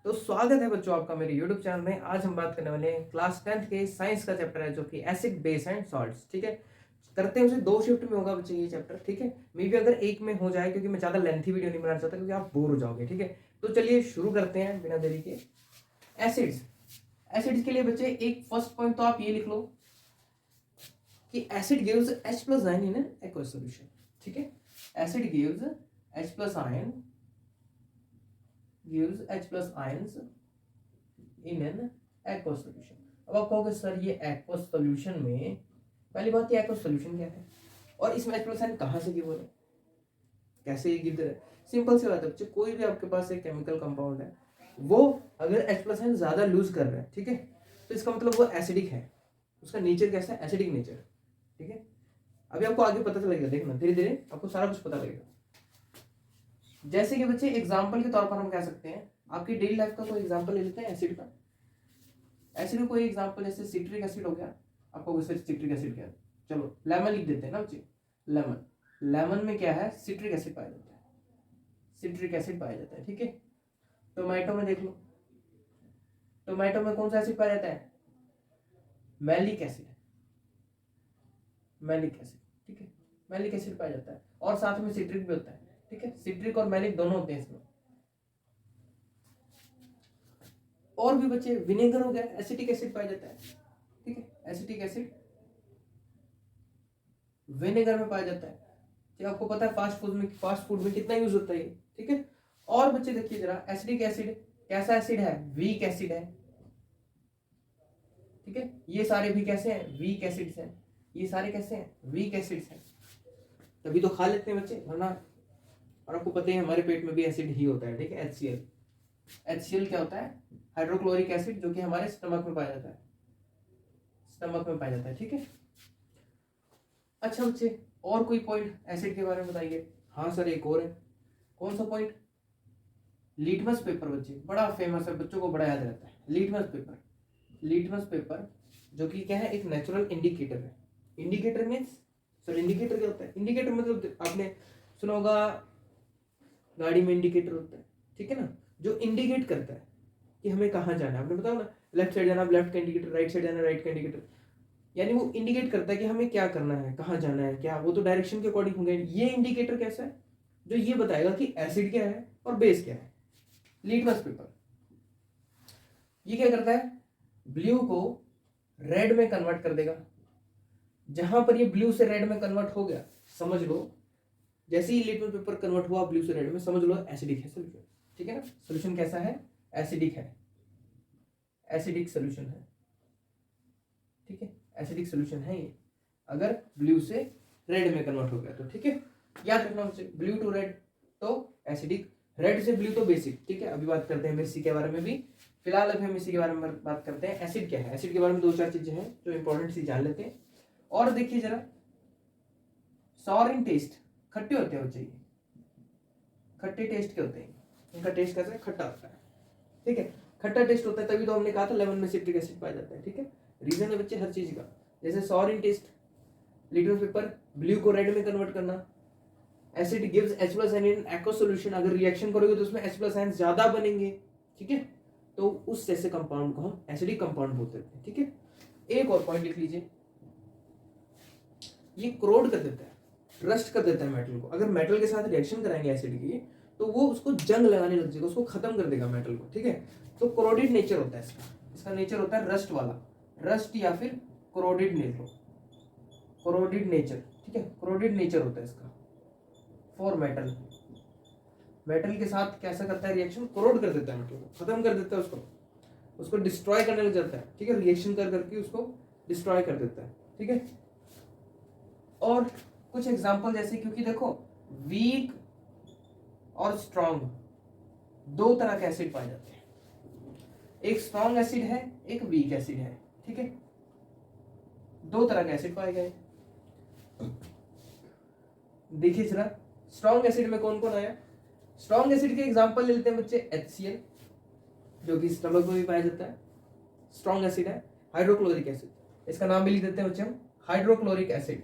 तो स्वागत है बच्चों आपका मेरे YouTube चैनल में। आज हम बात करने वाले हैं क्लास 10th के साइंस का चैप्टर है जो कि एसिड बेस एंड सॉल्ट्स। ठीक है, करते हैं उसे 2 शिफ्ट में होगा बच्चे ये चैप्टर। ठीक है, मे भी अगर एक में हो जाए क्योंकि मैं ज़्यादा लेंथी वीडियो नहीं बनाना चाहता क्योंकि आप बोर हो जाओगे। ठीक है, तो चलिए शुरू करते हैं बिना देरी के। एसिड्स, एसिड्स के लिए बच्चे एक फर्स्ट पॉइंट तो आप ये लिख लो कि acid gives H+ ion in an aqueous solution. ठीक है, acid gives H+ ion gives H+ ions in an aqueous solution। अब आप कहोगे सर ये aqueous solution में, पहली बात ये aqueous solution क्या है और इसमें H+ आयन कहाँ से गिव हो रहा है, कैसे ये गिव रहा है। सिंपल सी बात है बच्चे, कोई भी आपके पास एक केमिकल कंपाउंड है वो अगर H+ आयन ज्यादा लूज कर रहा है, ठीक है, तो इसका मतलब वो एसिडिक है, उसका नेचर कैसा है, एसिडिक नेचर। ठीक है, अभी आपको आगे पता चलेगा, देखना धीरे धीरे आपको सारा कुछ पता लगेगा। जैसे कि बच्चे एग्जाम्पल के तौर पर हम कह सकते हैं, आपकी डेली लाइफ का कोई एग्जाम्पल ले लेते हैं एसिड का। एसिड का कोई एग्जाम्पल जैसे सिट्रिक एसिड हो गया, आपको सिट्रिक एसिड क्या है, चलो लेमन लिख देते हैं ना बच्चे। लेमन, लेमन में क्या है, सिट्रिक एसिड पाया जाता है, सिट्रिक एसिड पाया जाता है। ठीक है, टोमेटो में देख लो, टोमेटो में कौन सा एसिड पाया जाता है, मैलिक एसिड, मैलिक एसिड। ठीक है, मैलिक एसिड पाया जाता है और साथ में सिट्रिक भी होता है। ठीक है, सिट्रिक और मैलिक दोनों होते हैं इसमें। और भी बच्चे विनेगर हो गया, एसिटिक एसिड पाया जाता है। ठीक है, एसिटिक एसिड विनेगर में पाया जाता है। जो आपको पता है फास्ट फूड में कितना यूज होता है ये। ठीक है, और बच्चे देखिए जरा, एसिटिक एसिड कैसा एसिड है, वीक एसिड है। ठीक है, ये सारे भी कैसे हैं, वीक एसिड्स हैं, ये सारे कैसे हैं, वीक एसिड्स हैं। तभी तो खा लेते हैं बच्चे, वरना, और आपको पता है हमारे पेट में भी एसिड ही होता है। ठीक है, HCl, HCl क्या होता है, हाइड्रोक्लोरिक एसिड, जो कि हमारे स्टमक में पाया जाता है, स्टमक में पाया जाता है। ठीक है, अच्छा बच्चे और कोई पॉइंट एसिड के बारे में बताइए। हाँ सर एक और है, कौन सा पॉइंट, लिटमस पेपर बच्चे, बड़ा फेमस है, बच्चों को बड़ा याद रहता है। लिटमस पेपर, लिटमस पेपर जो कि क्या है, एक नेचुरल इंडिकेटर है। इंडिकेटर मीन्स, सर इंडिकेटर क्या होता है, इंडिकेटर मतलब आपने सुना होगा गाड़ी में इंडिकेटर होता है। ठीक है ना, जो इंडिकेट करता है कि हमें कहाँ जाना है। आपने बताओ ना, लेफ्ट साइड जाना लेफ्ट का इंडिकेटर, राइट साइड जाना राइट का इंडिकेटर, यानी वो इंडिकेट करता है कि हमें क्या करना है, कहाँ जाना है, क्या वो तो डायरेक्शन के अकॉर्डिंग होंगे। ये इंडिकेटर कैसा है, जो ये बताएगा कि एसिड क्या है और बेस क्या है। लिटमस पेपर ये क्या करता है, ब्लू को रेड में कन्वर्ट कर देगा। जहां पर ये ब्लू से रेड में कन्वर्ट हो गया, समझ लो जैसे ही लिटमस पेपर कन्वर्ट हुआ ब्लू से रेड में, समझ लो एसिडिक है सोल्यूशन। ठीक है ना, सोल्यूशन कैसा है, एसिडिक है, एसिडिक सोल्यूशन है। ठीक है, एसिडिक सोल्यूशन है ये, अगर ब्लू से रेड में कन्वर्ट हो गया तो। ठीक है, याद रखना मुझे, ब्लू टू रेड तो एसिडिक, रेड से ब्लू तो बेसिक। ठीक है, अभी बात करते हैं बेसिक के बारे में भी, फिलहाल अभी हम इसी के बारे में बात करते हैं। एसिड क्या है, एसिड के बारे में 2-4 चीजें हैं जो इंपॉर्टेंट सी जान लेते हैं। और देखिए जरा, सॉर इन टेस्ट, खट्टे होते हैं बच्चे, खट्टे टेस्ट के होते हैं, इनका टेस्ट कैसा है, खट्टा होता है। ठीक है, खट्टा टेस्ट होता है, तभी तो हमने कहा था लेमन में सिट्रिक एसिड पाया जाता है। ठीक है, रीजन है बच्चे हर चीज का। जैसे सॉर इन टेस्ट, लिटमस पेपर, ब्लू को रेड में कन्वर्ट करना, acid gives H+ ion in aqueous solution, अगर रिएक्शन करोगे तो उसमें H+ आयन ज्यादा बनेंगे। ठीक है, तो उस जैसे कंपाउंड को हम एसिडिक कंपाउंड बोलते हैं। ठीक है, एक और पॉइंट लिख लीजिए, ये क्रोड कर देता है, रस्ट कर देता है मेटल को। अगर मेटल के साथ रिएक्शन कराएंगे एसिड की तो वो उसको जंग लगाने लग जाएगा, उसको खत्म कर देगा मेटल को। ठीक है, तो क्रोडिड नेचर होता है इसका, इसका नेचर होता है रस्ट वाला, रस्ट या फिर क्रोडिड नेचर, क्रोडिड नेचर। ठीक है, क्रोडिड नेचर होता है इसका फॉर मेटल, मेटल के साथ कैसा करता है रिएक्शन, क्रोड कर देता है मेटल को, खत्म कर देता है उसको, उसको डिस्ट्रॉय करने लग जाता है। ठीक है, रिएक्शन कर करके उसको डिस्ट्रॉय कर देता है। ठीक है, और कुछ एग्जांपल जैसे, क्योंकि देखो वीक और स्ट्रॉन्ग दो तरह के एसिड पाए जाते हैं, एक स्ट्रॉन्ग एसिड है एक वीक एसिड है। ठीक है, दो तरह के एसिड पाए गए। देखिए जरा, स्ट्रॉन्ग एसिड में कौन कौन आया, स्ट्रॉन्ग एसिड के एग्जांपल ले लेते हैं बच्चे, HCl जो कि स्टमक में भी पाया जाता है, स्ट्रॉन्ग एसिड है। हाइड्रोक्लोरिक एसिड, इसका नाम भी लिख देते हैं बच्चे हम, हाइड्रोक्लोरिक एसिड,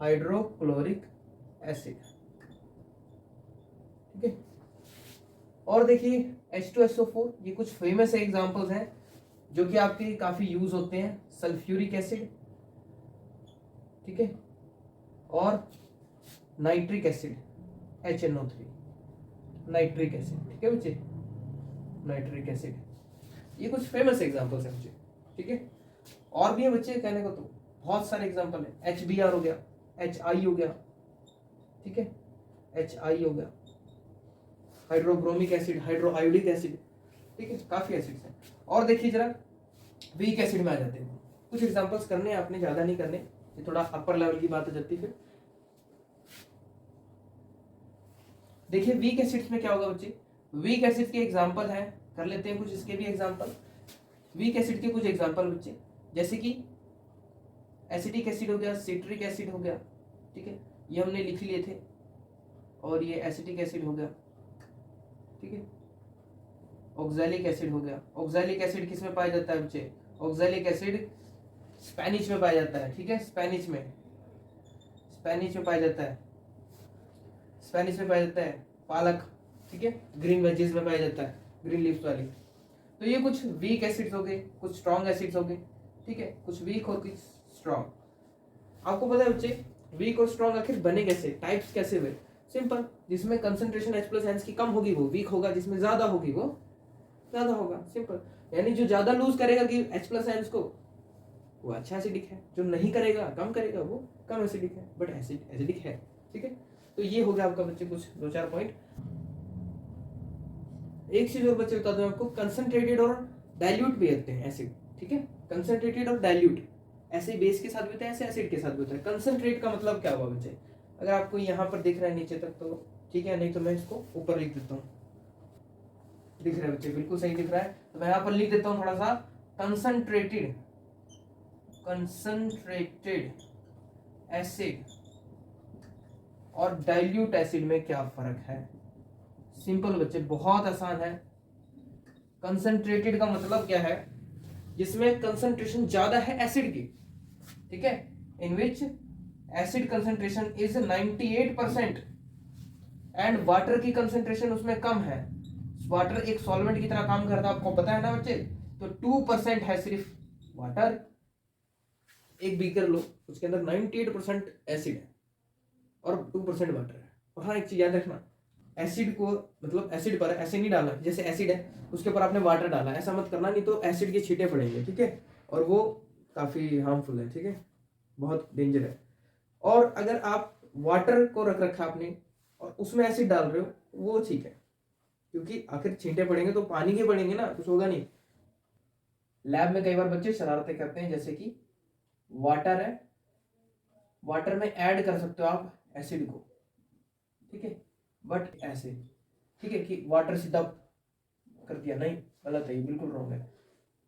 हाइड्रोक्लोरिक एसिड। ठीक है, और देखिए H2SO4, ये कुछ फेमस एग्जांपल्स हैं जो कि आपके काफी यूज होते हैं। सल्फ्यूरिक एसिड, ठीक है, और nitric acid HNO3, nitric acid, ठीक है बच्चे, नाइट्रिक एसिड, ये कुछ फेमस एग्जांपल्स हैं बच्चे, ठीक है। और भी है बच्चे, कहने को तो बहुत सारे एग्जांपल है। HBr हो गया, HI हो गया, ठीक है, HI हो गया, हाइड्रोब्रोमिक एसिड, हाइड्रोआयोडिक एसिड, ठीक है, काफी एसिड्स हैं। और देखिए जरा वीक एसिड में आ जाते हैं, कुछ एग्जांपल्स करने हैं आपने, ज्यादा नहीं करने, ये थोड़ा अपर लेवल की बात हो जाती है। फिर देखिए वीक एसिड्स में क्या होगा बच्चे, वीक एसिड के एग्जांपल हैं, कर लेते हैं कुछ इसके भी एग्जांपल। वीक एसिड के कुछ एग्जांपल बच्चे, जैसे कि एसिटिक एसिड हो गया, सिट्रिक एसिड हो गया, ठीक है, ये हमने लिख लिए थे, और ये एसिटिक एसिड हो गया, ठीक है। ऑक्सैलिक एसिड हो गया। ऑक्सैलिक एसिड किस में पाया जाता है बच्चे, ऑक्सैलिक एसिड स्पेनिश में पाया जाता है, ठीक है, स्पेनिश में पाया जाता है, स्पेनिश में पाया जाता है। पालक, ठीक है, ग्रीन वेजेस में पाया जाता है, ग्रीन लीव्स वाली। तो ये कुछ वीक एसिड्स हो गए, कुछ स्ट्रॉन्ग एसिड्स हो गए, ठीक है, कुछ वीक और कुछ स्ट्रॉन्ग। आपको पता है बच्चे वीक और स्ट्रॉन्ग आखिर बने कैसे, टाइप्स कैसे हुए? सिंपल, जिसमें कंसंट्रेशन H+ की कम होगी वो वीक होगा, जिसमें ज्यादा होगी वो ज्यादा होगा, सिंपल। यानी जो ज्यादा लूज करेगा कि H+ को वो अच्छा एसिडिक है, जो नहीं करेगा, कम करेगा, वो कम एसिडिक है, बट एसिडिक है, ठीक है। तो ये हो गया आपका बच्चे कुछ 2-4 पॉइंट। एक चीज और बच्चे बता दूं आपको, कंसंट्रेटेड और डाइल्यूट भी होते हैं एसिड, ठीक है, कंसंट्रेटेड और डाइल्यूट, ऐसे बेस के साथ भी होता है, ऐसे एसिड के साथ भी होता है। कंसंट्रेट का मतलब क्या हुआ बच्चे, अगर आपको यहाँ पर दिख रहा है नीचे तक तो ठीक है, नहीं तो मैं इसको ऊपर लिख देता हूँ। दिख रहा है बच्चे, बिल्कुल सही दिख रहा है, तो मैं यहाँ पर लिख देता हूँ थोड़ा सा, कंसंट्रेटेड एसिड और डाइल्यूट एसिड में क्या फर्क है। सिंपल बच्चे, बहुत आसान है। कंसंट्रेटेड का मतलब क्या है, जिसमें कंसंट्रेशन ज्यादा है एसिड की, ठीक है, in which acid concentration is 98% and water की कंसंट्रेशन उसमें कम है। वाटर एक सॉल्वेंट की तरह काम करता है, आपको पता है ना बच्चे, तो 2% है सिर्फ वाटर। एक बीकर लो, उसके अंदर 98% एसिड है और 2% वाटर है। और हाँ, एक चीज याद रखना, एसिड को मतलब एसिड पर ऐसे नहीं डालना, जैसे एसिड है उसके ऊपर आपने वाटर डाला, ऐसा मत करना, नहीं तो एसिड के छींटे पड़ेंगे, ठीक है, और वो काफी हार्मफुल है, ठीक है, बहुत डेंजर है। और अगर आप वाटर को रख रखा आपने और उसमें एसिड डाल रहे हो, वो ठीक है, क्योंकि आखिर छींटे पड़ेंगे तो पानी के पड़ेंगे ना, कुछ होगा नहीं। लैब में कई बार बच्चे शरारतें करते हैं, जैसे कि वाटर है, वाटर में ऐड कर सकते हो आप एसिड को, ठीक है, बट ऐसे, ठीक है, कि वाटर सीधा कर दिया, नहीं, गलत है, ये बिल्कुल रॉन्ग है।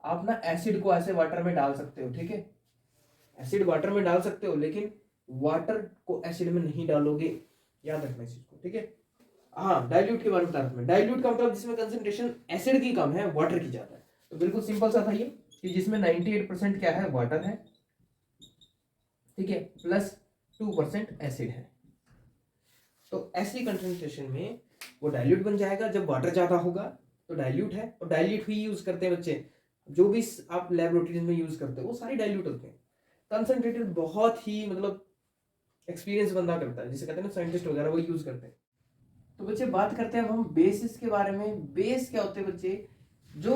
आप ना एसिड को ऐसे वाटर में डाल सकते हो, ठीक है, एसिड वाटर में डाल सकते हो, लेकिन वाटर को एसिड में नहीं डालोगे, याद रखना इस चीज को, ठीक है। हाँ, डाइल्यूट के बारे में बता रहा था। डाइल्यूट का मतलब जिसमें कंसंट्रेशन एसिड की कम है, वाटर की ज्यादा है। तो बिल्कुल सिंपल सा था ये, कि जिसमें 98% क्या है, वाटर है, ठीक है, प्लस 2% एसिड है। तो ऐसी कंसंट्रेशन में वो डाइल्यूट बन जाएगा। जब वाटर ज्यादा होगा तो डाइल्यूट है, और डाइल्यूट ही यूज करते हैं बच्चे, जो भी आप लैबोरेटरीज में यूज करते हो वो सारी डाइल्यूट होते हैं। कंसंट्रेटेड बहुत ही मतलब एक्सपीरियंस बंदा करता है, जिसे कहते हैं ना साइंटिस्ट वगैरह, वो यूज करते हैं। तो बच्चे बात करते हैं अब हम बेसिस के बारे में। बेस क्या होते हैं बच्चे, जो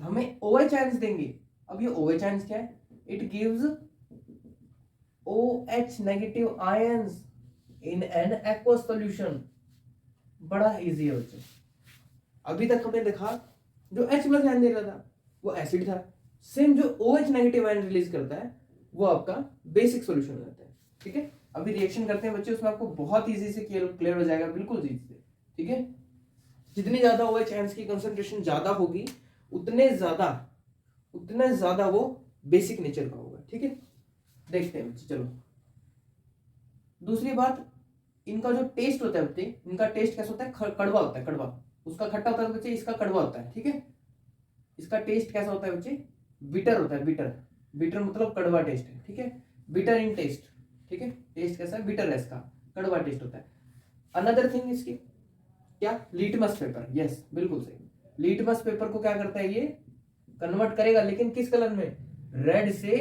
हमें OH आयंस देंगे। अब ये OH आयंस क्या है, it gives OH negative ions in an aqueous solution. बड़ा इजी है बच्चे। अभी तक हमने देखा जो H+ आयन दे रहा था वो एसिड था, सेम जो OH नेगेटिव आयन रिलीज करता है वो आपका बेसिक सॉल्यूशन हो जाता है, ठीक है। अभी रिएक्शन करते हैं बच्चे, उसमें आपको बहुत इजी से क्लियर हो जाएगा, बिल्कुल इजी से, ठीक है। जितनी ज्यादा OH आयंस की कंसंट्रेशन ज्यादा होगी, उतने ज्यादा वो बेसिक नेचर का होगा, ठीक है। देखते हैं बच्चे, चलो। दूसरी बात, इनका जो टेस्ट होता है बच्चे, इनका टेस्ट कैसा होता है, कड़वा होता है, कड़वा। उसका खट्टा होता है बच्चे, इसका कड़वा होता है, ठीक है। इसका टेस्ट कैसा होता है बच्चे, बिटर होता है, बिटर। बिटर मतलब कड़वा टेस्ट है, ठीक है, बिटर इन टेस्ट, ठीक है। टेस्ट कैसा है, बिटर है इसका, कड़वा टेस्ट होता है। अनदर थिंग इसकी क्या, लिटमस पेपर, यस बिल्कुल सही। लिटमस पेपर को क्या करता है, ये कन्वर्ट करेगा, लेकिन किस कलर में, रेड से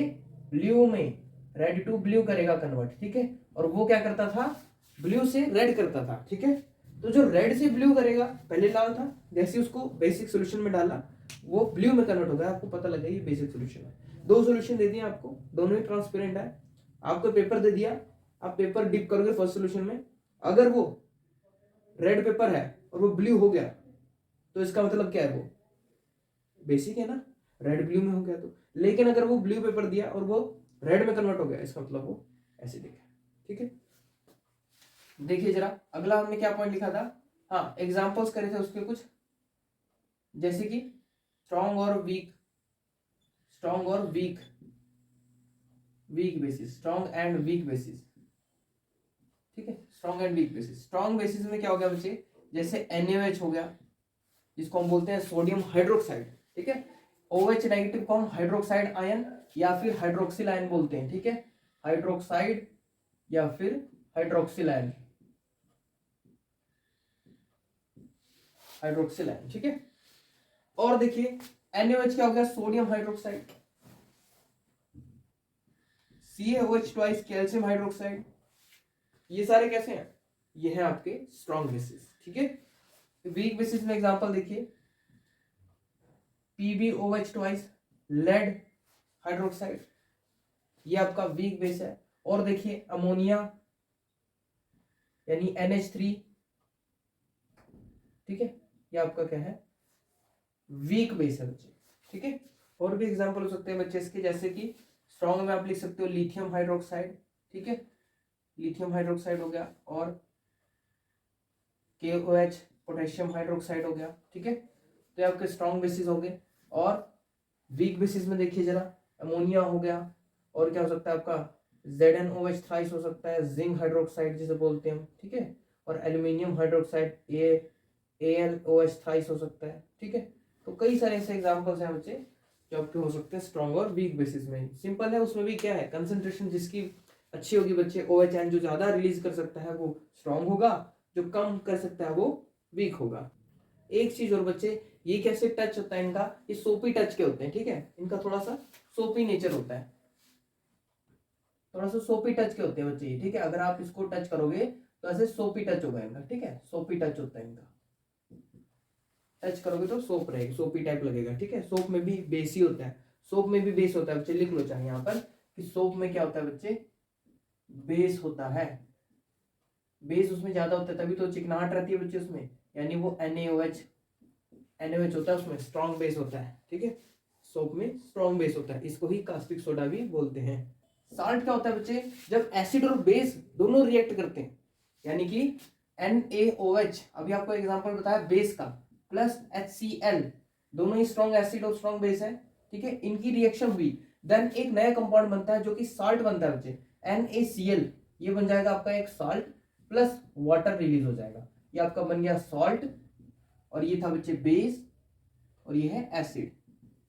ब्लू में, रेड टू ब्लू करेगा कन्वर्ट, ठीक है। और वो क्या करता था, ब्लू से रेड करता था, ठीक है। तो जो रेड से ब्लू करेगा, पहले लाल था, जैसे उसको बेसिक सोल्यूशन में डाला वो ब्लू में कन्वर्ट हो गया, आपको पता लगा ये बेसिक सोल्यूशन है। दो सोल्यूशन दे दिए आपको, दोनों ही ट्रांसपेरेंट है। आपको पेपर दे दिया, आप पेपर डिप करोगे फर्स्ट सोल्यूशन में, अगर वो रेड पेपर है और वो ब्लू हो गया तो इसका मतलब क्या है, वो बेसिक है ना, रेड ब्लू में हो गया तो। लेकिन अगर वो ब्लू पेपर दिया और वो रेड में कन्वर्ट हो गया, इसका मतलब वो एसिडिक है, ठीक है। देखिए जरा अगला हमने क्या पॉइंट लिखा था, हाँ एग्जांपल्स करे थे उसके कुछ, जैसे कि स्ट्रॉन्ग और वीक, स्ट्रॉन्ग और weak, weak basis, strong and weak basis, ठीक है। Strong and weak basis, strong basis में क्या हो गया बच्चे, जैसे NaOH हो गया, जिसको हम बोलते हैं सोडियम हाइड्रोक्साइड, ठीक है। OH नेगेटिव को हम हाइड्रोक्साइड आयन या फिर हाइड्रोक्सिल आयन बोलते हैं, ठीक है, हाइड्रोक्साइड या फिर हाइड्रोक्सिल आयन, हाइड्रोक्सिल आयन, ठीक है। और देखिए NaOH क्या हो गया, sodium hydroxide, CaOH twice calcium hydroxide, ये सारे कैसे हैं, ये हैं आपके स्ट्रॉन्ग बेसिस, ठीक है। वीक बेसिस में एग्जांपल देखिए, PbOH ट्वाइस लेड हाइड्रोक्साइड, ये आपका वीक बेस है। और देखिए अमोनिया यानी NH3, ठीक है, ये आपका क्या है, वीक बेस है बच्चे, ठीक है। और भी एग्जांपल हो सकते हैं बच्चे इसके, जैसे कि स्ट्रॉन्ग में आप लिख सकते हो लिथियम हाइड्रोक्साइड, ठीक है, लिथियम हाइड्रोक्साइड हो गया, और KOH पोटेशियम हाइड्रोक्साइड हो गया, ठीक है। तो ये आपके स्ट्रॉन्ग बेसिस हो गए। और वीक बेसिस में देखिए जरा, अमोनिया हो गया, और क्या हो सकता है आपका ZnOH थ्राइस हो सकता है, जिंक हाइड्रोक्साइड जिसे बोलते हैं हम, ठीक है, और एल्यूमिनियम हाइड्रोक्साइड AlOH थ्राइस हो सकता है, ठीक है। तो कई सारे ऐसे एग्जांपल्स हैं बच्चे जो आपके हो सकते हैं स्ट्रॉन्ग और वीक बेसिस में। सिंपल है, उसमें भी क्या है, कंसंट्रेशन जिसकी अच्छी होगी बच्चे, OH आयन जो ज्यादा रिलीज कर सकता है वो स्ट्रॉन्ग होगा, जो कम कर सकता है वो वीक होगा। एक चीज और बच्चे, ये कैसे टच होता है इनका, ये सोपी टच के होते हैं, ठीक है, इनका थोड़ा सा सोपी नेचर होता है, थोड़ा सा सोपी टच के होते हैं बच्चे, ठीक है। अगर आप इसको टच करोगे तो ऐसे सोपी टच होगा इनका, ठीक है, सोपी टच होता है इनका, टच करोगे तो सोप रहेगी, सोपी टाइप लगेगा, ठीक है। सोप में भी बेस ही होता है, सोप में भी बेस होता है बच्चे, लिख लो चाहे यहाँ पर कि सोप में क्या होता है बच्चे, बेस होता है, बेस उसमें ज्यादा होता है, तभी तो चिकनाहट रहती है बच्चे उसमें, यानी वो NaOH होता है उसमें, स्ट्रॉन्ग बेस होता है, ठीक है। सोप में स्ट्रॉन्ग बेस होता है, इसको ही कास्टिक सोडा भी बोलते हैं। साल्ट क्या होता है बच्चे, जब एसिड और बेस दोनों रिएक्ट करते हैं, यानी कि NaOH, अभी आपको एग्जांपल बताया बेस का, प्लस HCl, दोनों ही स्ट्रॉन्ग एसिड और स्ट्रॉन्ग बेस है, ठीक है, इनकी रिएक्शन हुई, देन एक नया कंपाउंड बनता है जो कि साल्ट बनता है बच्चे, NaCl, ये बन जाएगा आपका एक साल्ट, प्लस वाटर रिलीज हो जाएगा, ये आपका बन गया सॉल्ट, और ये था बच्चे बेस, और ये है एसिड,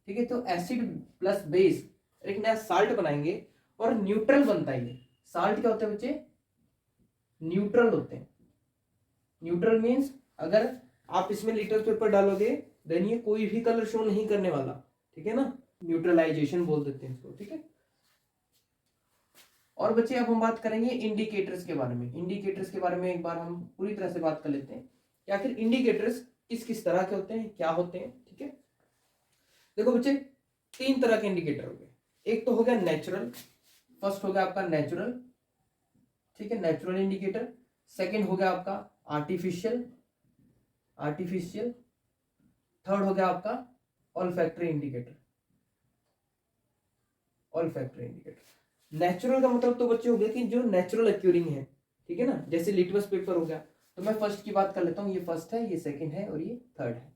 ठीक है। तो एसिड प्लस बेस एक नया साल्ट बनाएंगे, और न्यूट्रल बनता है ये साल्ट। क्या होते हैं बच्चे, न्यूट्रल होते हैं। न्यूट्रल मीन्स अगर आप इसमें लिटमस पेपर डालोगे देन ये कोई भी कलर शो नहीं करने वाला, ठीक है ना, न्यूट्रलाइजेशन बोल देते हैं इसको, ठीक है। और बच्चे अब हम बात करेंगे इंडिकेटर्स के बारे में। इंडिकेटर्स के बारे में एक बार हम पूरी तरह से बात कर लेते हैं कि आखिर इंडिकेटर्स किस किस तरह के होते हैं, क्या होते हैं, ठीक है। देखो बच्चे, तीन तरह के इंडिकेटर हो गए, एक तो हो गया नेचुरल, फर्स्ट हो गया आपका नेचुरल, ठीक है, नेचुरल इंडिकेटर। सेकंड हो गया आपका आर्टिफिशियल, आर्टिफिशियल। थर्ड हो गया आपका olfactory indicator, olfactory indicator. Natural का मतलब तो बच्चे हो गया कि जो नेचुरल अक्यूरिंग है, ठीक है ना, जैसे लिटमस पेपर हो गया, तो मैं फर्स्ट की बात कर लेता हूँ, ये फर्स्ट है, ये सेकंड है, और ये थर्ड है।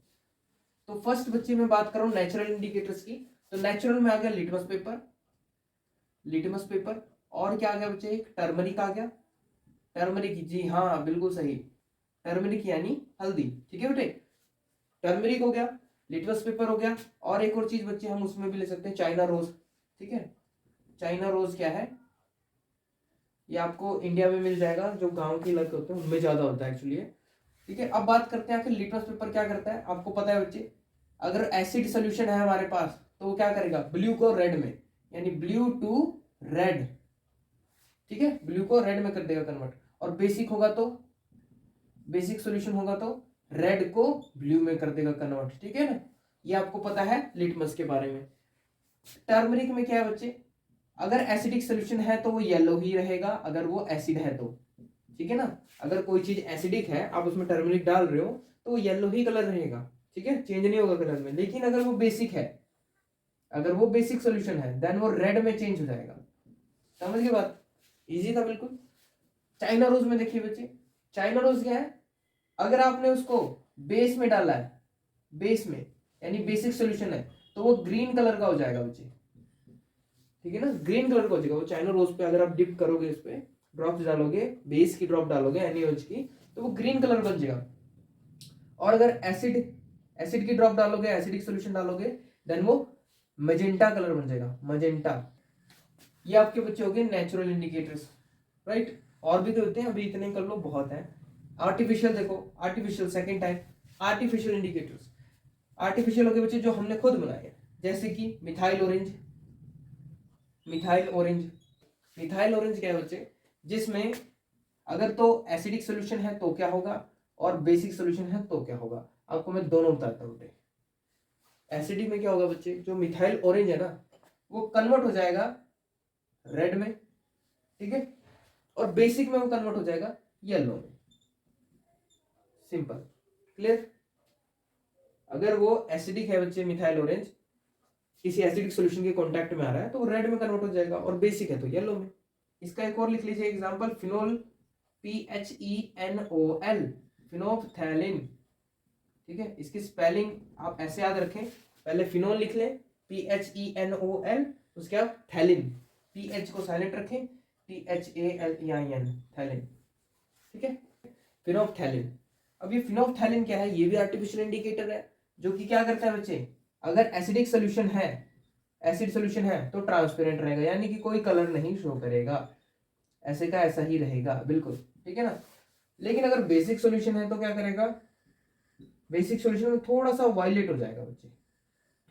तो फर्स्ट बच्चे मैं बात कर रहा हूँ नेचुरल इंडिकेटर्स की, तो नेचुरल में आ गया लिटमस पेपर, लिटमस पेपर, और क्या आ गया बच्चे, एक टर्मरिक आ गया, टर्मरिक, जी हाँ बिल्कुल सही, टर्मरिक यानी हल्दी, ठीक है बेटे, टर्मरिक हो गया, लिटमस पेपर हो गया, और एक और चीज बच्चे हम उसमें भी ले सकते हैं, चाइना रोज, ठीक है। चाइना रोज क्या है, ये आपको इंडिया में मिल जाएगा, जो गांव के इलाके होते हैं उनमें ज्यादा होता है एक्चुअली, ठीक है। अब बात करते हैं आखिर लिटमस पेपर क्या करता है, आपको पता है बच्चे अगर एसिड सोल्यूशन है हमारे पास तो वो क्या करेगा, ब्लू को रेड में, यानी ब्लू टू रेड, ठीक है, ब्लू को रेड में कर देगा कन्वर्ट। और बेसिक होगा तो, बेसिक सॉल्यूशन होगा तो रेड को ब्लू में कर देगा कन्वर्ट, ठीक है ना। ये आपको पता है लिटमस के बारे में। टर्मरिक में क्या है बच्चे, अगर एसिडिक सॉल्यूशन है तो वो येलो ही रहेगा, अगर वो एसिड है तो, ठीक है ना। अगर कोई चीज एसिडिक है, आप उसमें टर्मरिक डाल रहे हो तो वो येलो ही कलर रहेगा, ठीक है, चेंज नहीं होगा कलर में। लेकिन अगर वो बेसिक है, अगर वो बेसिक सॉल्यूशन है, देन वो रेड में चेंज हो जाएगा। समझ गए बात, इजी था बिल्कुल। चाइना रोज में देखिए बच्चे, चाइना रोज क्या है, अगर आपने उसको बेस में डाला है, बेस में यानी बेसिक सॉल्यूशन है, तो वो ग्रीन कलर का हो जाएगा बच्चे, ठीक है ना, ग्रीन कलर का हो जाएगा वो चाइना रोज पे। अगर आप डिप करोगे, इस पे ड्रॉप्स डालोगे, बेस की ड्रॉप डालोगे NaOH की, तो वो ग्रीन कलर बन जाएगा। और अगर एसिड की ड्रॉप डालोगे, एसिडिक सॉल्यूशन डालोगे, देन वो मैजेंटा कलर बन जाएगा, मैजेंटा। ये आपके बच्चे हो गए नेचुरल इंडिकेटर्स, राइट। और भी तो होते हैं, अभी इतने कर लो, बहुत है। आर्टिफिशियल देखो, artificial second type, artificial indicators. Artificial हो गए बच्चे जो हमने खुद बनाए, जैसे कि methyl orange. Methyl orange, methyl orange क्या है बच्चे, जिसमें अगर तो एसिडिक सॉल्यूशन है तो क्या होगा, और बेसिक सॉल्यूशन है तो क्या होगा। आपको मैं दोनों बताता हूँ। एसिडिक में क्या होगा बच्चे, जो मिथाइल ऑरेंज है ना, वो कन्वर्ट हो जाएगा रेड में, ठीक है, और बेसिक में वो कन्वर्ट हो जाएगा येलो में। Simple, clear. अगर वो एसिडिक है बच्चे, मिथाइल ऑरेंज किसी एसिडिक सॉल्यूशन के कांटेक्ट में आ रहा है तो वो रेड में कन्वर्ट हो जाएगा, और बेसिक है तो येलो में। इसका एक और लिख लीजिए एग्जांपल, फिनोल, PHENOL, फिनोफ्थैलिन, ठीक है। इसकी स्पेलिंग आप ऐसे याद रखें, पहले फिनोल लिख लें PHENOL, उसके बाद थैलिन, PH को साइलेंट रखें, THALEIN, थैलिन, ठीक है, फिनोफ्थैलिन। अब ये फिनोफ्थैलिन क्या है, ये भी आर्टिफिशियल इंडिकेटर है, जो कि क्या करता है बच्चे, अगर एसिडिक सोल्यूशन है, एसिड सोल्यूशन है तो ट्रांसपेरेंट रहेगा, यानी कि कोई कलर नहीं शो करेगा, ऐसे का ऐसा ही रहेगा, बिल्कुल, ठीक है ना। लेकिन अगर बेसिक सॉल्यूशन है तो क्या करेगा, बेसिक सॉल्यूशन में थोड़ा सा वायलेट हो जाएगा बच्चे,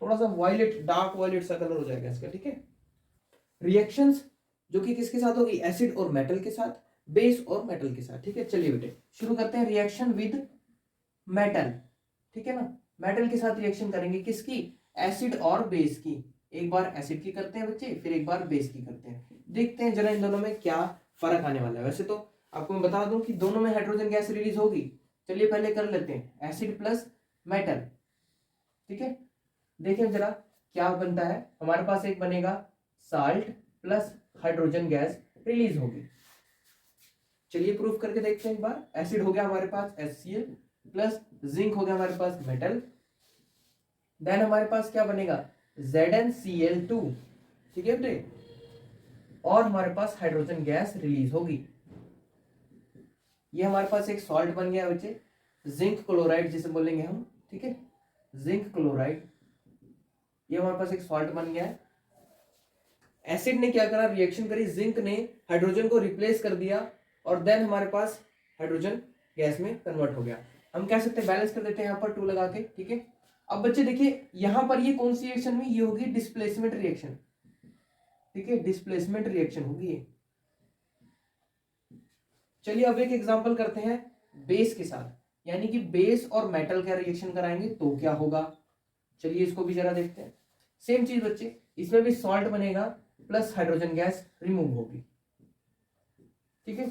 थोड़ा सा वायलेट, डार्क वायलेट सा कलर हो जाएगा इसका, ठीक है। रिएक्शंस जो कि किसके साथ होगी, एसिड और मेटल के साथ, बेस और मेटल के साथ, ठीक है। चलिए बेटे शुरू करते हैं, रिएक्शन विद मेटल, ठीक है ना। मेटल के साथ रिएक्शन करेंगे, किसकी, एसिड और बेस की। एक बार एसिड की करते हैं बच्चे, फिर एक बार बेस की करते हैं, देखते हैं जरा इन दोनों में क्या फर्क आने वाला है। वैसे तो आपको मैं बता दूं कि दोनों में हाइड्रोजन गैस रिलीज होगी। चलिए पहले कर लेते हैं एसिड प्लस मेटल, ठीक है। देखिए जरा क्या बनता है, हमारे पास एक बनेगा salt plus hydrogen gas release होगी। चलिए प्रूफ करके देखते हैं एक बार। एसिड हो गया हमारे पास HCl प्लस जिंक हो गया हमारे पास मेटल, देन हमारे पास क्या बनेगा ZnCl2, ठीक है बेटे, और हमारे पास हाइड्रोजन गैस रिलीज होगी। ये हमारे पास एक सॉल्ट बन गया बच्चे, जिंक क्लोराइड जिसे बोलेंगे हम, ठीक है, जिंक क्लोराइड। ये हमारे पास एक सॉल्ट बन गया है। एसिड ने क्या करा, रिएक्शन करी, जिंक ने हाइड्रोजन को रिप्लेस कर दिया, और देन हमारे पास हाइड्रोजन गैस में कन्वर्ट हो गया। हम कह सकते हैं बैलेंस कर देते हैं यहाँ पर 2 लगा के, ठीक है। अब बच्चे देखिए यहां पर ये कौन सी रिएक्शन हुई, ये होगी डिस्प्लेसमेंट रिएक्शन, ठीक है, डिस्प्लेसमेंट रिएक्शन होगी ये। चलिए अब एक एग्जांपल करते हैं बेस के साथ, यानी कि बेस और मेटल का रिएक्शन कराएंगे तो क्या होगा। चलिए इसको भी जरा देखते हैं। सेम चीज बच्चे, इसमें भी सॉल्ट बनेगा प्लस हाइड्रोजन गैस रिमूव होगी, ठीक है।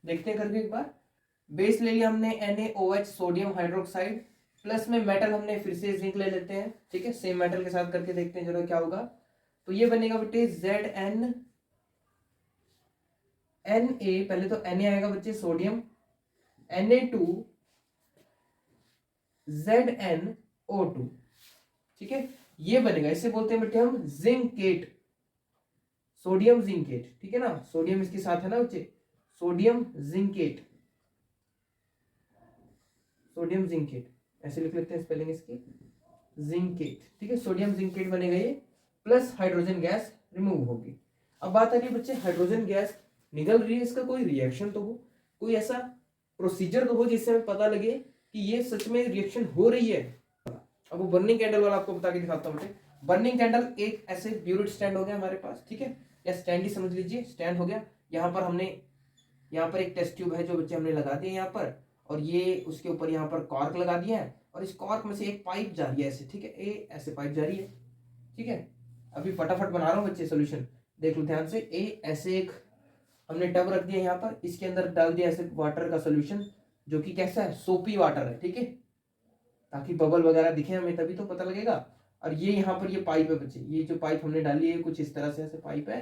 देखते हैं करके एक बार। बेस ले लिया हमने NaOH, सोडियम हाइड्रोक्साइड, प्लस में मेटल हमने फिर से जिंक ले लेते हैं, ठीक है। सेम मेटल के साथ करके देखते हैं जरा क्या होगा। तो ये बनेगा बेटे ZnNa, पहले तो Na आएगा बच्चे सोडियम, Na2 ZnO2, ठीक है। ये बनेगा, इसे बोलते हैं बेटे हम जिंकेट, सोडियम जिंकेट, ठीक है ना। सोडियम इसके साथ है ना बच्चे, सोडियम जिंकेट, सोडियम जिंकेट ऐसे लिख लेते हैं स्पेलिंग इसकी, जिंकेट, ठीक है। सोडियम जिंकेट बनेगा ये, प्लस हाइड्रोजन गैस रिमूव होगी। अब बात आ रही है बच्चे, हाइड्रोजन गैस निकल रही है, इसका कोई रिएक्शन तो हो, कोई ऐसा प्रोसीजर तो हो जिससे हमें पता लगे कि ये सच में रिएक्शन हो रही है। अब वो बर्निंग कैंडल वाला आपको बता के दिखाता हूँ बेटे। बर्निंग कैंडल एक ऐसे ब्यूरिट स्टैंड हो गया हमारे पास, ठीक है, या स्टैंड ही समझ लीजिए, स्टैंड हो गया। यहाँ पर हमने, यहाँ पर एक टेस्ट ट्यूब है जो बच्चे हमने लगा दिया यहाँ पर, और ये उसके ऊपर यहाँ पर कॉर्क लगा दिया है, और इस कॉर्क में से एक पाइप जा रही है ऐसे, ठीक है, ए ऐसे पाइप जा रही है, ठीक है। अभी फटाफट बना रहा हूँ बच्चे सोल्यूशन, देख लो ध्यान से। ए ऐसे एक हमने टब रख दिया यहाँ पर, इसके अंदर डाल दिया ऐसे वाटर का सोल्यूशन, जो कि कैसा है, सोपी वाटर है, ठीक है, ताकि बबल वगैरह दिखे हमें, तभी तो पता लगेगा। और ये यहाँ पर ये पाइप है बच्चे, ये जो पाइप हमने डाली है कुछ इस तरह से ऐसे पाइप है,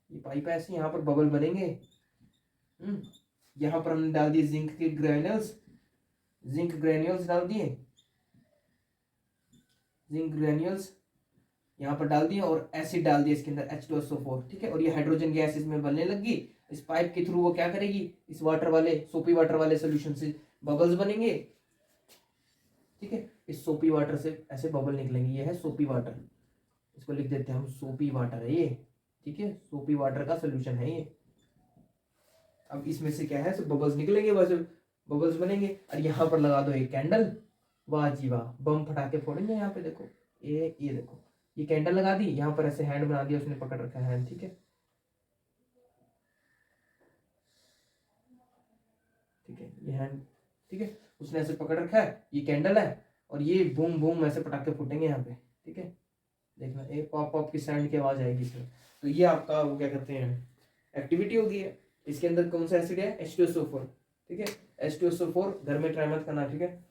ये पाइप है ऐसे, यहाँ पर बबल बनेंगे। यहाँ पर हमने डाल दिए जिंक के ग्रेन्यूल्स, जिंक ग्रेन्यूल्स डाल दिए, जिंक ग्रेन्यूल्स यहाँ पर डाल दिए, और एसिड डाल दिया इसके अंदर H2SO4, ठीक है। और ये हाइड्रोजन गैस इसमें बनने लगी, इस पाइप के थ्रू वो क्या करेगी, इस वाटर वाले सोपी वाटर वाले सोल्यूशन से बबल्स बनेंगे, ठीक है। इस सोपी वाटर से ऐसे बबल निकलेंगे, ये है सोपी वाटर, इसको लिख देते हैं हम, सोपी वाटर है ये, ठीक है, सोपी वाटर का सोल्यूशन है ये। अब इसमें से क्या है, सब बबल्स निकलेंगे, बस बबल्स बनेंगे। और यहाँ पर लगा दो एक कैंडल, वाह जी वाह, बम फटाके फोड़ेंगे यहाँ पे, देखो ये देखो, ये कैंडल लगा दी, यहाँ पर ऐसे हैंड बना दिया, उसने पकड़ रखा है हैंड, ठीक है, ठीक है, ये हैंड, ठीक है, उसने ऐसे पकड़ रखा है, ये कैंडल है, और ये बूम बूम ऐसे पटाखे फूटेंगे यहाँ पे, ठीक है। देखना एक पॉप पॉप की साउंड की आवाज आएगी इसमें। तो ये आपका वो क्या कहते हैं, एक्टिविटी होगी है। इसके अंदर कौन सा एसिड है, H2SO4, ठीक है। H2SO4 घर में ट्राई मत करना, ठीक है,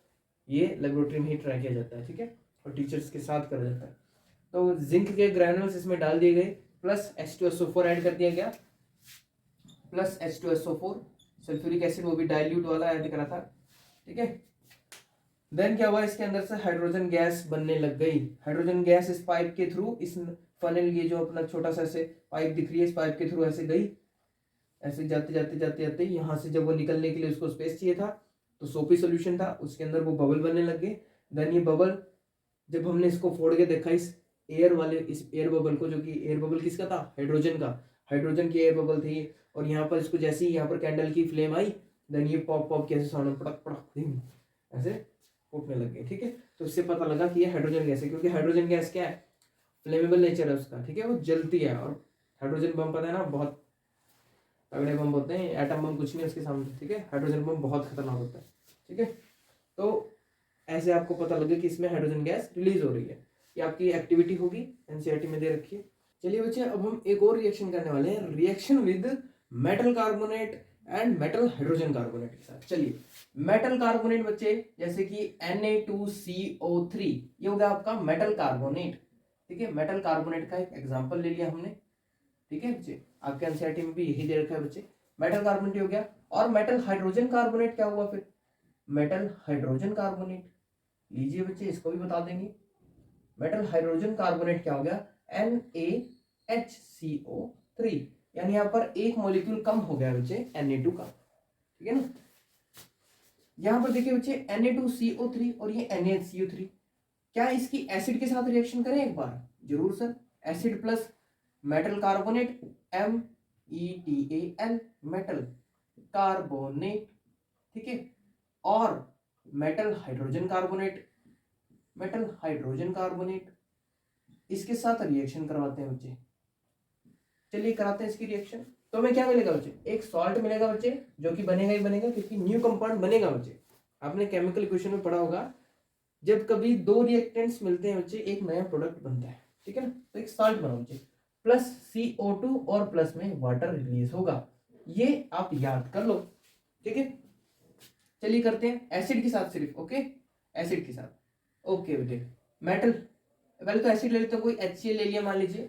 ये लेबोरेटरी में ही ट्राई किया जाता है, ठीक है, और टीचर्स के साथ करा जाता है। तो जिंक के ग्रैन्यूल्स इसमें डाल दिए गए, प्लस H2SO4 ऐड कर दिया गया, प्लस H2SO4 सल्फ्यूरिक एसिड, वो भी डाइल्यूट वाला ऐड करा था, ठीक है। देन क्या हुआ, इसके अंदर से हाइड्रोजन गैस बनने लग गई। हाइड्रोजन गैस इस पाइप के थ्रू, इस फनल, ये जो अपना छोटा सा ऐसे पाइप दिख रही है, इस पाइप के थ्रू ऐसे गई, ऐसे जाते जाते जाते जाते यहाँ से जब वो निकलने के लिए उसको स्पेस चाहिए था, तो सोपी सोल्यूशन था, उसके अंदर वो बबल बनने लग गए। देन ये बबल, जब हमने इसको फोड़ के देखा, इस एयर वाले, इस एयर बबल को, जो कि एयर बबल किसका था, हाइड्रोजन का, हाइड्रोजन की एयर बबल थी, और यहाँ पर इसको जैसे ही यहाँ पर कैंडल की फ्लेम आई, देन ये पॉप पॉप कैसे साउंड, पड़क पड़क ऐसे फूटने लग गए, ठीक है। तो इससे पता लगा कि ये हाइड्रोजन गैस है, क्योंकि हाइड्रोजन गैस क्या है, फ्लेमेबल नेचर है उसका, ठीक है, वो जलती है। और हाइड्रोजन बम पता है ना, बहुत तगड़े बम होते हैं, एटम बम कुछ नहीं उसके सामने, ठीक है, हाइड्रोजन बम बहुत खतरनाक होता है, ठीक है। तो ऐसे आपको पता लगे कि इसमें हाइड्रोजन गैस रिलीज हो रही है, ये आपकी एक्टिविटी होगी, एनसीईआरटी में दे रखी है। चलिए बच्चे, अब हम एक और रिएक्शन करने वाले हैं, reaction with metal carbonate and metal hydrogen carbonate के साथ। चलिए, मेटल कार्बोनेट बच्चे, जैसे कि Na2CO3, ये हो गया आपका मेटल कार्बोनेट, ठीक है। मेटल कार्बोनेट का एक एग्जांपल ले लिया हमने, ठीक है बच्चे, आपके एनसीईआरटी में भी यही दे रखा है बच्चे, मेटल कार्बोनेट हो गया। और मेटल हाइड्रोजन कार्बोनेट क्या हुआ फिर, मेटल हाइड्रोजन कार्बोनेट, लीजिए बच्चे इसको भी बता देंगे। मेटल हाइड्रोजन कार्बोनेट क्या हो गया, NaHCO3, यानी यहाँ पर एक मॉलिक्यूल कम हो गया बच्चे Na2 का, ठीक है ना। यहाँ पर देखिए बच्चे, Na2CO3 और ये NaHCO3, क्या इसकी एसिड के साथ रिएक्शन करें एक बार, जरूर sir. Acid plus metal carbonate, METAL, metal carbonate, ठीक है, और metal hydrogen carbonate, metal hydrogen carbonate, इसके साथ रिएक्शन करवाते हैं बच्चे। चलिए कराते हैं इसकी रिएक्शन। तो हमें क्या मिलेगा बच्चे, एक सॉल्ट मिलेगा बच्चे, जो कि बनेगा ही बनेगा, क्योंकि न्यू कंपाउंड बनेगा बच्चे। आपने केमिकल इक्वेशन में पढ़ा होगा, जब कभी दो रिएक्टेंट्स मिलते हैं बच्चे, एक नया प्रोडक्ट बनता है, ठीक है ना। तो एक सॉल्ट बना बच्चे, प्लस CO2 और प्लस में वाटर रिलीज होगा, ये आप याद कर लो, ठीक है। चलिए करते हैं एसिड के साथ सिर्फ, ओके, एसिड के साथ, ओके बेटे। मेटल, पहले तो एसिड ले लेते हैं, कोई HCl ले लिया मान लीजिए,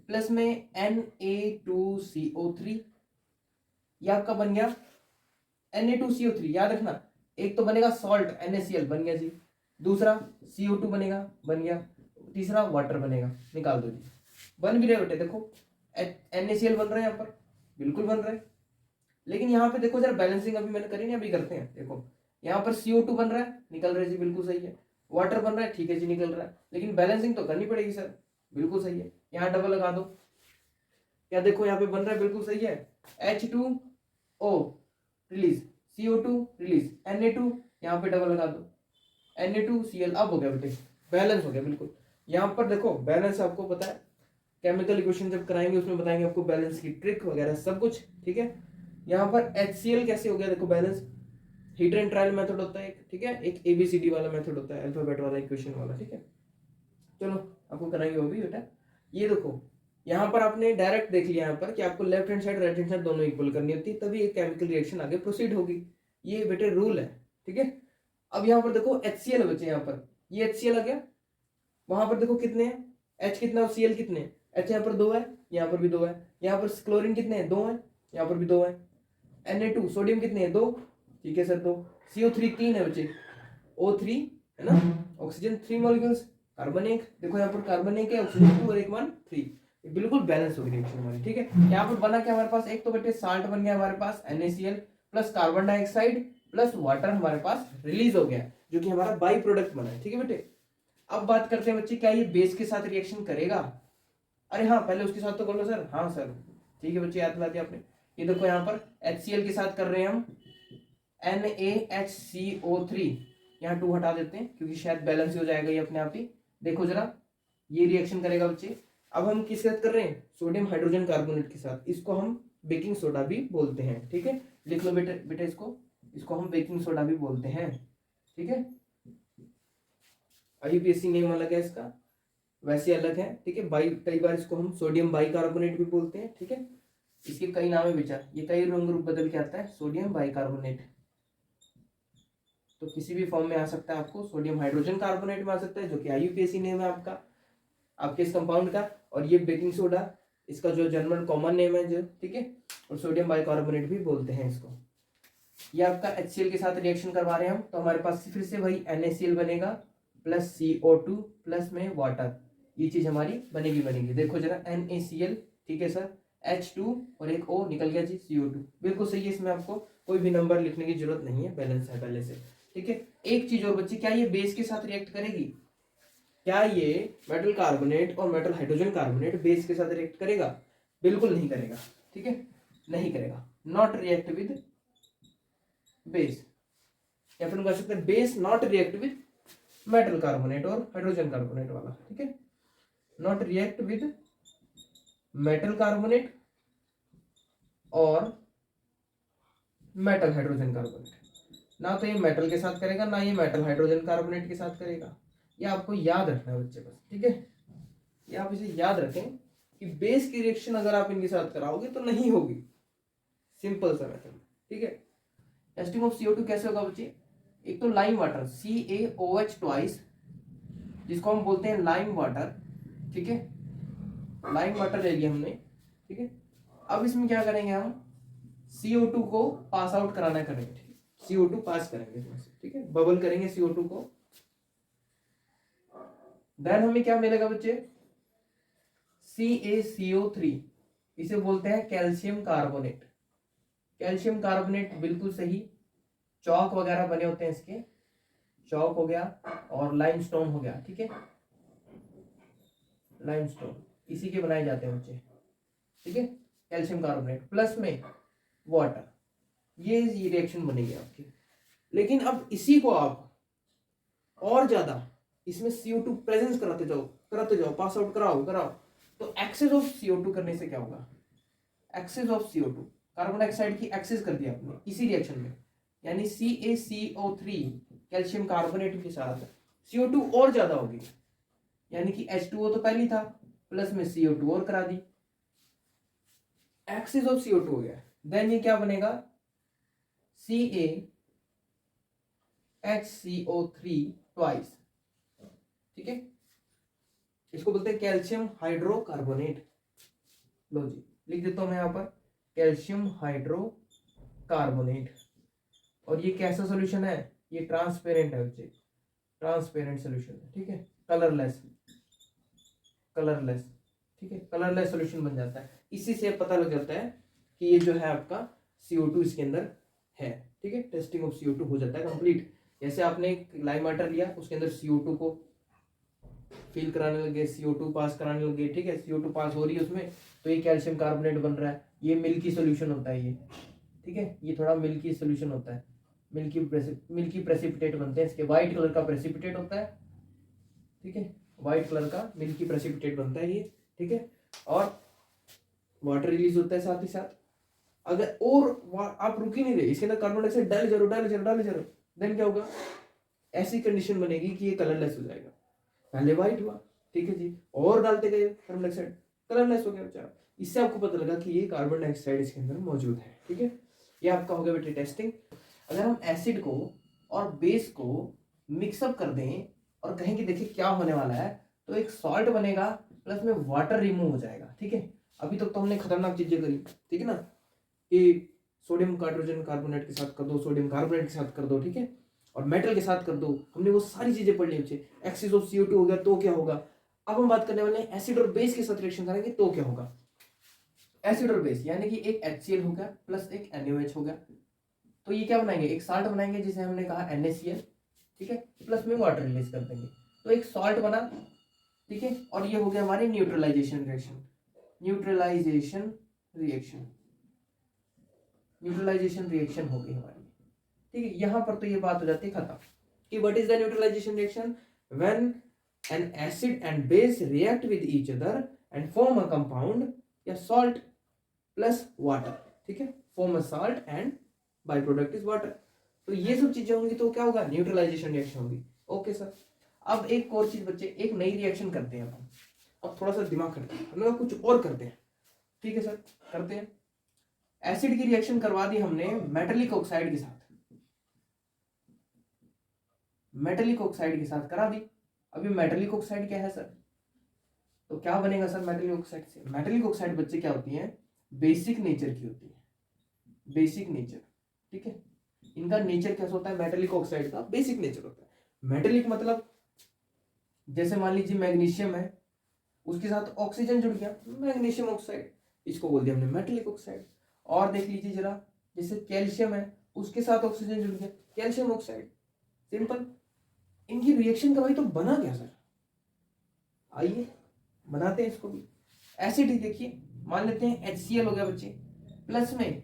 प्लस में Na2CO3, ये आपका बन गया Na2CO3, याद रखना, एक तो बनेगा सॉल्ट NaCl बन गया जी, दूसरा CO2 बनेगा, बन गया, तीसरा वाटर बनेगा, निकाल दो जी। बन भी रहे बेटे, देखो NaCl बन रहा है यहाँ पर, बिल्कुल बन रहा है। लेकिन यहाँ पे देखो जरा, बैलेंसिंग अभी मैंने करी नहीं, अभी करते हैं। देखो यहाँ पर CO2 बन रहा है, निकल रहा है जी, बिल्कुल सही है। वाटर बन रहा है, ठीक है जी, निकल रहा है, लेकिन बैलेंसिंग तो करनी पड़ेगी सर, बिल्कुल सही है। यहाँ डबल लगा दो, क्या देखो यहाँ पे बन रहा है, बिल्कुल सही है। H2O release, CO2 release, Na2, यहाँ पे डबल लगा दो, Na2Cl अब हो गया बेटे, बैलेंस हो गया बिल्कुल। यहाँ पर देखो बैलेंस आपको पता है, केमिकल इक्वेशन जब कराएंगे उसमें बताएंगे आपको बैलेंस की ट्रिक वगैरह सब कुछ, ठीक है। यहाँ पर HCl कैसे हो गया देखो balance, heat and trial method होता है एक, ठीक है, एक ABCD वाला मेथड होता है, अल्फाबेट वाला इक्वेशन वाला, ठीक है। चलो आपको कराएंगे वो भी बेटा। ये देखो यहाँ पर आपने डायरेक्ट देख लिया यहाँ पर कि आपको left hand side right hand side दोनों इक्वल करनी होती है, तभी एक केमिकल रिएक्शन आगे प्रोसीड होगी। ये बेटे रूल है, ठीक है। अब यहाँ पर देखो HCl बचे, यहाँ पर ये HCl आ गया, वहां पर देखो कितने हैं, H कितना और Cl कितने हैं, H यहाँ पर 2 है, यहाँ पर भी 2 है, यहाँ पर क्लोरीन कितने हैं 2 है, यहाँ पर भी 2 है, Na2 सोडियम कितने हैं 2, ठीक है सर 2, CO3 3 है बच्चे, O3 है ना, ऑक्सीजन 3 मॉलिक्यूल्स, कार्बन 1, देखो यहाँ पर कार्बन 1 है, ऑक्सीजन 2 और एक 1 3, बिल्कुल बैलेंस हो गई रिएक्शन हमारी, ठीक है। यहाँ पर बना क्या हमारे पास, एक तो बेटे साल्ट बन गया हमारे पास NaCl plus carbon dioxide plus water हमारे पास रिलीज हो गया, जो कि हमारा बाई प्रोडक्ट बना है, ठीक है बेटे। अब बात करते हैं बच्चे, क्या ये बेस के साथ रिएक्शन करेगा, अरे हाँ पहले उसके साथ तो कर लो सर, हाँ सर ठीक है बच्चे, याद दिला दिया आपने। ये देखो यहाँ पर HCl के साथ कर रहे हैं हम NaHCO3, यहाँ 2 हटा देते हैं क्योंकि शायद बैलेंस हो जाएगा ये अपने आप ही। देखो जरा ये रिएक्शन करेगा बच्चे। अब हम किसके साथ कर रहे हैं, सोडियम हाइड्रोजन कार्बोनेट के साथ, इसको हम बेकिंग सोडा भी बोलते हैं, ठीक है। लिख लो बेटे बेटे इसको हम बेकिंग सोडा भी बोलते हैं, ठीक है। IUPAC नेम अलग है इसका, वैसे अलग है, ठीक है। कई बार इसको हम सोडियम बाइकार्बोनेट भी बोलते हैं, ठीक है। इसके कई नाम है बेटा, ये कई रंग रूप बदल के आता है, सोडियम बाइकार्बोनेट तो किसी भी फॉर्म में आ सकता है, आपको सोडियम हाइड्रोजन कार्बोनेट में आ सकता है, जो कि IUPAC नेम है आपका, आपके इस कंपाउंड का। और ये बेकिंग सोडा इसका जो जर्मन कॉमन नेम है जो, ठीक है। और सोडियम बाइकार्बोनेट भी बोलते हैं इसको। ये आपका HCl के साथ रिएक्शन करवा रहे हैं हम, तो हमारे पास फिर से वही NaCl बनेगा प्लस CO2 प्लस में वाटर, ये चीज हमारी बनेगी। देखो जरा NaCl, ठीक है सर, H2 और एक O निकल गया जी, CO2, बिल्कुल सही है। इसमें आपको कोई भी नंबर लिखने की जरूरत नहीं है, बैलेंस है पहले से, ठीक है। एक चीज और बच्चे, क्या ये बेस के साथ रिएक्ट करेगी, क्या ये मेटल कार्बोनेट और मेटल हाइड्रोजन कार्बोनेट बेस के साथ रिएक्ट करेगा, बिल्कुल नहीं करेगा, ठीक है, नहीं करेगा, नॉट रिएक्ट विद बेस, या फिर कह सकते हैं base not react with metal carbonate और हाइड्रोजन कार्बोनेट वाला, ठीक है। Not react with metal carbonate और मेटल हाइड्रोजन कार्बोनेट, ना तो ये मेटल के साथ करेगा ना ये मेटल हाइड्रोजन कार्बोनेट के साथ करेगा। ये आपको याद रखना है बच्चे बस, ठीक है। ये आप इसे याद रखें कि बेस की रिएक्शन अगर आप इनके साथ कराओगे तो नहीं होगी, सिंपल सा मेथड, ठीक है। टेस्टिंग ऑफ CO2 कैसे होगा बच्चे, एक तो लाइम वाटर CaOH ट्वाइस, जिसको हम बोलते हैं लाइम वाटर, ठीक है। लाइम वाटर ले लिया हमने, ठीक है। अब इसमें क्या करेंगे हम, CO2 को पास आउट कराना करेंगे, CO2 पास करेंगे इसमें से, ठीक है, बबल करेंगे CO2 को। देन हमें क्या मिलेगा बच्चे, CaCO3, इसे बोलते हैं कैल्शियम कार्बोनेट। कैल्शियम कार्बोनेट बिल्कुल सही, चौक वगैरह बने होते हैं इसके, चौक हो गया और लाइमस्टोन हो गया, ठीक है, लाइमस्टोन इसी के बनाए जाते हैं बच्चे, ठीक है। कैल्शियम कार्बोनेट प्लस में वाटर, ये रिएक्शन बनेगी आपकी। लेकिन अब इसी को आप और ज्यादा इसमें CO2 प्रेजेंस कराते जाओ, पास आउट कराओ, तो एक्सेस ऑफ CO2 करने से क्या होगा, excess of CO2, carbon dioxide की एक्सेस कर दिया आपने इसी रिएक्शन में, यानी CaCO3 कैल्शियम कार्बोनेट के साथ CO2 और ज्यादा होगी, यानी कि H2O तो पहली था प्लस में CO2 और करा दी, एक्सेस ऑफ CO2 हो गया। देन ये क्या बनेगा, CaHCO3 ट्वाइस, ठीक है, इसको बोलते हैं कैल्शियम हाइड्रोकार्बोनेट। लो जी लिख देता हूं मैं यहाँ पर कैल्शियम हाइड्रोकार्बोनेट। और ये कैसा सॉल्यूशन है, ये ट्रांसपेरेंट है बच्चे, ट्रांसपेरेंट सॉल्यूशन है, ठीक है, कलरलेस, ठीक है, कलरलेस सॉल्यूशन बन जाता है। इसी से पता लग जाता है कि ये जो है आपका CO2 इसके अंदर है, ठीक है। टेस्टिंग ऑफ CO2 हो जाता है कंप्लीट। जैसे आपने एक लाइम वाटर लिया, उसके अंदर CO2 को फिल कराने लगे, CO2 पास कराने लगे, ठीक है, CO2 पास हो रही है उसमें, तो ये कैल्शियम कार्बोनेट बन रहा है। ये मिल्की सोल्यूशन होता है ये, ठीक है, ये थोड़ा मिल्की सोल्यूशन होता है, मिल्की प्रेसिपिटेट बनते हैं इसके, व्हाइट कलर का प्रेसिपिटेट होता है, ठीक है, व्हाइट कलर का मिल्की प्रेसिपिटेट बनता है ये, ठीक है, और वाटर रिलीज होता है साथ ही साथ। अगर और आप रुक ही नहीं रहे, इसके अंदर कार्बन डाइऑक्साइड डाले जा रहे हो, देन क्या होगा, ऐसी कंडीशन बनेगी कि ये कलरलेस हो जाएगा। पहले व्हाइट हुआ, ठीक है जी, और डालते गए कार्बन डाइऑक्साइड, कलरलेस हो गया बेचारा। इससे आपको पता लगा कि ये कार्बन डाइऑक्साइड इसके अंदर मौजूद है, ठीक है। ये आपका हो गया बेटे टेस्टिंग। अगर हम एसिड को और बेस को मिक्सअप कर दें और कहें कि देखिए क्या होने वाला है, तो एक सॉल्ट बनेगा प्लस में वाटर रिमूव हो जाएगा, ठीक है। अभी तक तो हमने खतरनाक चीजें करी, ठीक है ना, कि सोडियम हाइड्रोजन कार्बोनेट के साथ कर दो, सोडियम कार्बोनेट के साथ कर दो, ठीक है, और मेटल के साथ कर दो, हमने वो सारी चीजें पढ़ ली बच्चे। एक्सिस ऑफ CO2 हो गया तो क्या होगा। अब हम बात करने वाले हैं एसिड और बेस के साथ रिएक्शन करेंगे तो क्या होगा। एसिड और बेस यानी कि एक HCl हो गया प्लस एक NaOH हो गया, तो ये क्या बनाएंगे, एक साल्ट बनाएंगे जिसे हमने कहा NaCl, ठीक है, प्लस में वाटर रिलीज कर देंगे, तो एक सॉल्ट बना, ठीक है। और ये हो गया हमारी न्यूट्रलाइजेशन रिएक्शन, न्यूट्रलाइजेशन रिएक्शन हो गई हमारी, ठीक है। यहां पर तो ये बात हो जाती है खत्म कि what is the neutralisation reaction, when an acid and base react with each other and form a compound या सॉल्ट प्लस वाटर, ठीक है, form a salt and by product is water. तो ये सब चीजें होंगी तो क्या होगा, न्यूट्रलाइजेशन रिएक्शन होगी। ओके सर, अब एक और चीज बच्चे, एक नई रिएक्शन करते हैं हम, अब थोड़ा सा दिमाग खर्च हमने कुछ और करते हैं, ठीक है सर, करते हैं। एसिड की रिएक्शन करवा दी हमने मेटालिक ऑक्साइड के साथ, मेटालिक ऑक्साइड के साथ करा दी। अभी मेटालिक ऑक्साइड क्या है सर, तो क्या बनेगा सर मेटालिक ऑक्साइड से। मेटालिक ऑक्साइड बच्चे क्या होती है, बेसिक नेचर की होती है, बेसिक नेचर, ठीक है। इनका नेचर कैसा होता है, मेटालिक ऑक्साइड का बेसिक नेचर होता है। मेटालिक मतलब जैसे मान लीजिए मैग्नीशियम है, उसके साथ ऑक्सीजन जुड़ गया, मैग्नीशियम ऑक्साइड, इसको बोल दिया हमने मेटालिक ऑक्साइड। और देख लीजिए जरा, जैसे कैल्शियम है, उसके साथ ऑक्सीजन जुड़ गया, कैल्शियम ऑक्साइड, सिंपल। इनकी रिएक्शन करवाई तो बना क्या सर, आइए बनाते हैं इसको भी। एसिड ही देखिए, मान लेते हैं HCl हो गया बच्चे, प्लस में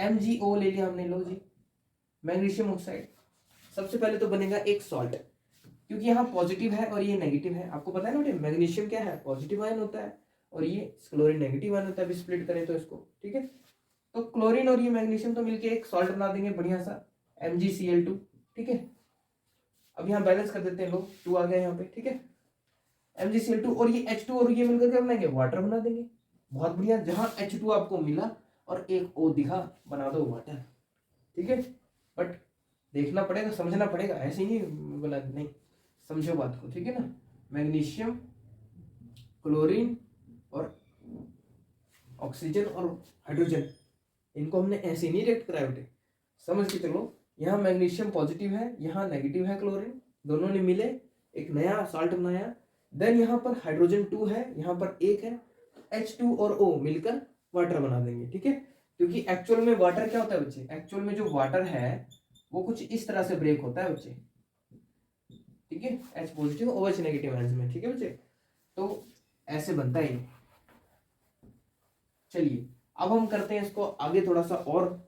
MgO ले लिया हमने, लो जी, मैग्नीशियम ऑक्साइड। सबसे पहले तो बनेगा एक सॉल्ट, क्योंकि यहाँ पॉजिटिव है और ये नेगेटिव है, आपको पता है ना बेटे, मैग्नीशियम क्या है, पॉजिटिव आयन होता है, और ये क्लोरीन नेगेटिव आयन होता है, स्प्लिट करें तो इसको, ठीक है। तो क्लोरीन और ये मैग्नीशियम तो मिलके एक सॉल्ट बना देंगे बढ़िया सा, MgCl2, ठीक है। अब यहाँ बैलेंस कर देते हैं लोग, 2 आ गया यहाँ पे, ठीक है, MgCl2 और ये H2 और ये मिलकर क्या बनाएंगे, वाटर बना देंगे, बहुत बढ़िया। जहां H2 आपको मिला और एक O दिखा, बना दो वाटर, ठीक है। बट देखना पड़ेगा, समझना पड़ेगा, ऐसे ही नहीं बना, नहीं, समझो बात को, ठीक है ना। मैग्नीशियम, क्लोरीन और ऑक्सीजन और हाइड्रोजन, इनको हमने ऐसे नहीं रिएक्ट कराया बेटे, समझ के चलो। यहाँ मैग्नीशियम पॉजिटिव है, यहाँ नेगेटिव है क्लोरीन, दोनों ने मिले एक नया सॉल्ट बनाया। देन यहाँ पर हाइड्रोजन 2 है, यहाँ पर 1 है, H2 और O मिलकर वाटर बना देंगे, ठीक है। क्योंकि एक्चुअल में वाटर क्या होता है बच्चे, एक्चुअल में जो वाटर है वो कुछ इस तरह से ब्रेक होता है बच्चे, ठीक है, H positive OH negative ions में, ठीक है बच्चे, तो ऐसे बनता है। चलिए अब हम करते हैं इसको आगे थोड़ा सा, और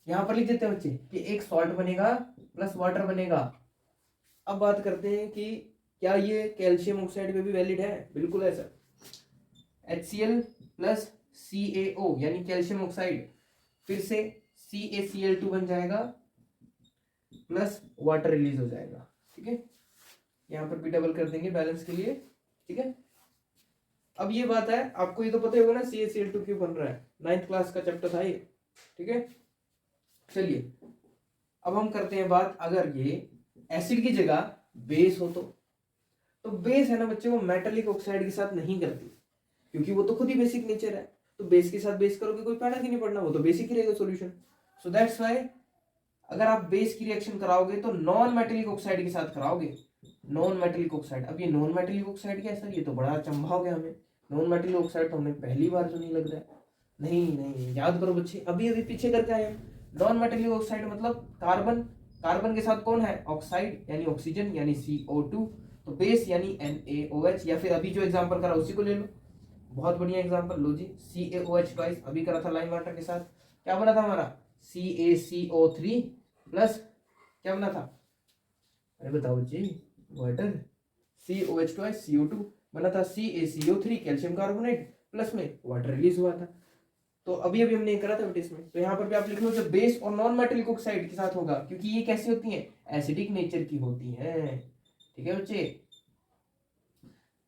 यहां पर लिख देते हैं बच्चे कि एक सॉल्ट बनेगा प्लस वाटर बनेगा। अब बात करते हैं कि क्या ये कैल्शियम ऑक्साइड में भी वैलिड है, बिल्कुल है सर। HCl प्लस CaO यानी कैल्शियम ऑक्साइड, फिर से CaCl2 बन जाएगा प्लस वाटर रिलीज हो जाएगा, ठीक है। यहाँ पर भी डबल कर देंगे बैलेंस के लिए, ठीक है। अब ये बात है, आपको ये तो पता ही होगा ना CaCl2 क्यों बन रहा है, 9th क्लास का चैप्टर था ये, ठीक है। चलिए अब हम करते हैं बात, अगर ये एसिड की जगह बेस हो तो बेस है ना बच्चे, वो मेटालिक ऑक्साइड के साथ नहीं करती, क्योंकि वो तो खुद ही बेसिक नेचर है, तो बेस के साथ बेस करोगे कोई फायदा नहीं पड़ना, वो तो बेसिक ही रहेगा सॉल्यूशन। सो दैट्स व्हाई अगर आप बेस की रिएक्शन कराओगे तो नॉन मेटालिक ऑक्साइड के साथ कराओगे, नॉन मेटालिक ऑक्साइड। अब ये नॉन मेटालिक ऑक्साइड क्या है सर, ये तो बड़ा अचंभा हो गया हमें, नॉन मेटालिक ऑक्साइड तो हमने पहली बार सुनी लग रहा है। नहीं नहीं, याद करो बच्चे, अभी अभी पीछे करके आए हम। नॉन मेटालिक ऑक्साइड मतलब कार्बन, कार्बन के साथ कौन है, ऑक्साइड यानी ऑक्सीजन यानी CO2, तो बेस यानी NaOH, या फिर अभी जो एग्जांपल करा उसी को ले लो, बहुत बढ़िया एग्जांपल लो जी, CaOH गाइस, अभी करा था लाइम वाटर के साथ, क्या बना था हमारा CaCO3 प्लस क्या बना था, अरे बताओ जी, वाटर, COH2CO2 बना था, CaCO3 कैल्शियम कार्बोनेट प्लस में वाटर रिलीज हुआ था। तो अभी अभी हमने करा था बेटे इसमें। तो यहाँ पर भी आप लिख लो जब बेस और नॉन मेटेलिक ऑक्साइड के साथ होगा, क्योंकि ये कैसी होती है, एसिडिक नेचर की होती है। ठीक है बच्चे,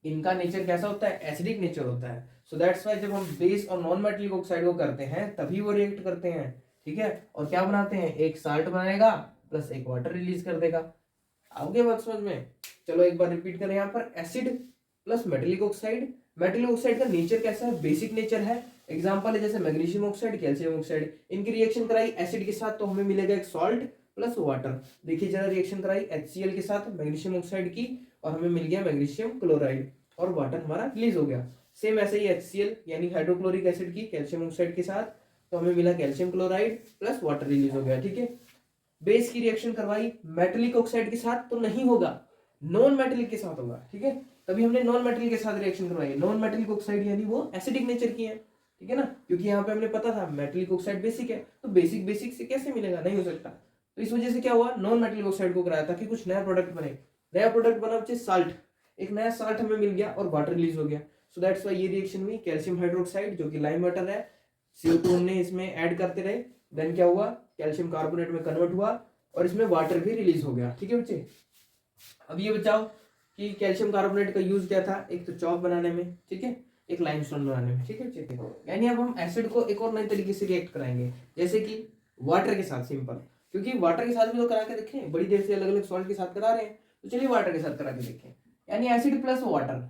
इनका नेचर कैसा होता है, एसिडिक नेचर होता है। सो दैट्स वाई जब हम बेस और नॉन मेटेलिक ऑक्साइड को करते हैं तभी वो रिएक्ट करते हैं। ठीक है, और क्या बनाते हैं, एक साल्ट बनाएगा प्लस एक वाटर रिलीज कर देगा। आओगे बात समझ में? चलो एक बार रिपीट करें, यहाँ पर acid plus metallic oxide. Metallic oxide का नेचर कैसा है, बेसिक नेचर है। एग्जांपल है जैसे मैग्नीशियम ऑक्साइड, कैल्शियम ऑक्साइड, इनकी रिएक्शन कराई एसिड के साथ तो हमें मिलेगा एक सॉल्ट प्लस वाटर। देखिए जरा रिएक्शन कराई HCl के साथ मैग्नीशियम ऑक्साइड की और हमें मिल गया मैग्नीशियम क्लोराइड और वाटर हमारा रिलीज हो गया। सेम ऐसे ही HCl यानी हाइड्रोक्लोरिक एसिड की कैल्शियम ऑक्साइड के साथ तो हमें मिला calcium chloride plus water release हो गया। ठीक है, बेस की रिएक्शन करवाई मेटेलिक ऑक्साइड के साथ तो नहीं होगा, नॉन मेटेलिक के साथ होगा। ठीक है, तभी हमने नॉन मेटेलिक के साथ रिएक्शन करवाई। नॉन मेटेलिक ऑक्साइड यानी वो एसिडिक नेचर की है। ठीक है ना, क्योंकि यहाँ पे हमने पता था मेटेलिक ऑक्साइड बेसिक है, तो बेसिक बेसिक से कैसे मिलेगा, नहीं हो सकता। तो इस वजह से क्या हुआ, नॉन मेटेलिक ऑक्साइड को कराया ताकि कुछ नया प्रोडक्ट बने। नया प्रोडक्ट बना बच्चे साल्ट, एक नया साल्ट हमें मिल गया और वाटर रिलीज हो गया। सो दैट्स वाई ये रिएक्शन हुई। कैल्शियम हाइड्रोक्साइड जो कि लाइम वाटर है, CO2 हमने इसमें ऐड करते रहे, देन क्या हुआ, कैल्शियम कार्बोनेट में कन्वर्ट हुआ और इसमें वाटर भी रिलीज हो गया। ठीक है बच्चे, अब ये बताओ कि कैल्शियम कार्बोनेट का यूज क्या था, एक तो चॉक बनाने में, ठीक है, एक लाइमस्टोन बनाने में। ठीक है बच्चे, यानी अब हम एसिड को एक और नए तरीके से रिएक्ट कराएंगे, जैसे कि वाटर के साथ। सिंपल, क्योंकि वाटर के साथ भी तो करा के देखें, बड़ी देर से अलग अलग सॉल्ट के साथ करा रहे हैं, तो चलिए वाटर के साथ करा के देखें। यानी acid plus water,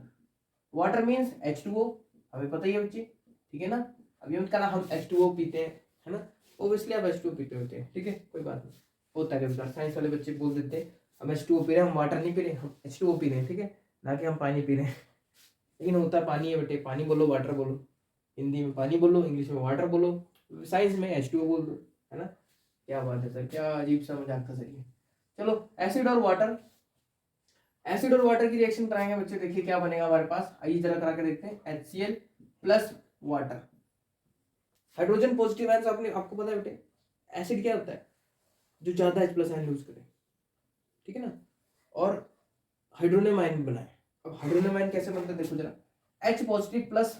water means H2O, हमें पता ही है बच्चे। ठीक है ना, अभी हम कहा हम H2O पीते हैं, है ना, ओब्वियसली आप H2O पीते होते हैं। ठीक है, कोई बात नहीं, होता है कभी, साइंस वाले बच्चे बोल देते हैं हम H2O पी रहे हैं, हम वाटर नहीं पी रहे, हम H2O पी रहे हैं। ठीक है, ना कि हम पानी पी रहे हैं। लेकिन होता है पानी है बेटे, पानी बोलो वाटर बोलो, हिंदी में पानी बोलो, इंग्लिश में वाटर बोलो, साइंस में H2O बोल दो, है ना। क्या बात है सर, क्या अजीब सा मजाक था सर ये। चलो एसिड और वाटर, एसिड और वाटर की रिएक्शन कराएंगे बच्चे। देखिए क्या बनेगा हमारे पास, आइए जरा करा के देखते हैं। HCl plus water, hydrogen positive ions आपने आपको पता है बेटे, एसिड क्या होता है, जो ज्यादा H प्लस आयन यूज करे। ठीक है ना, और हाइड्रोनियम आयन बनाए। अब हाइड्रोनियम आयन कैसे बनता है देखो जरा, H पॉजिटिव प्लस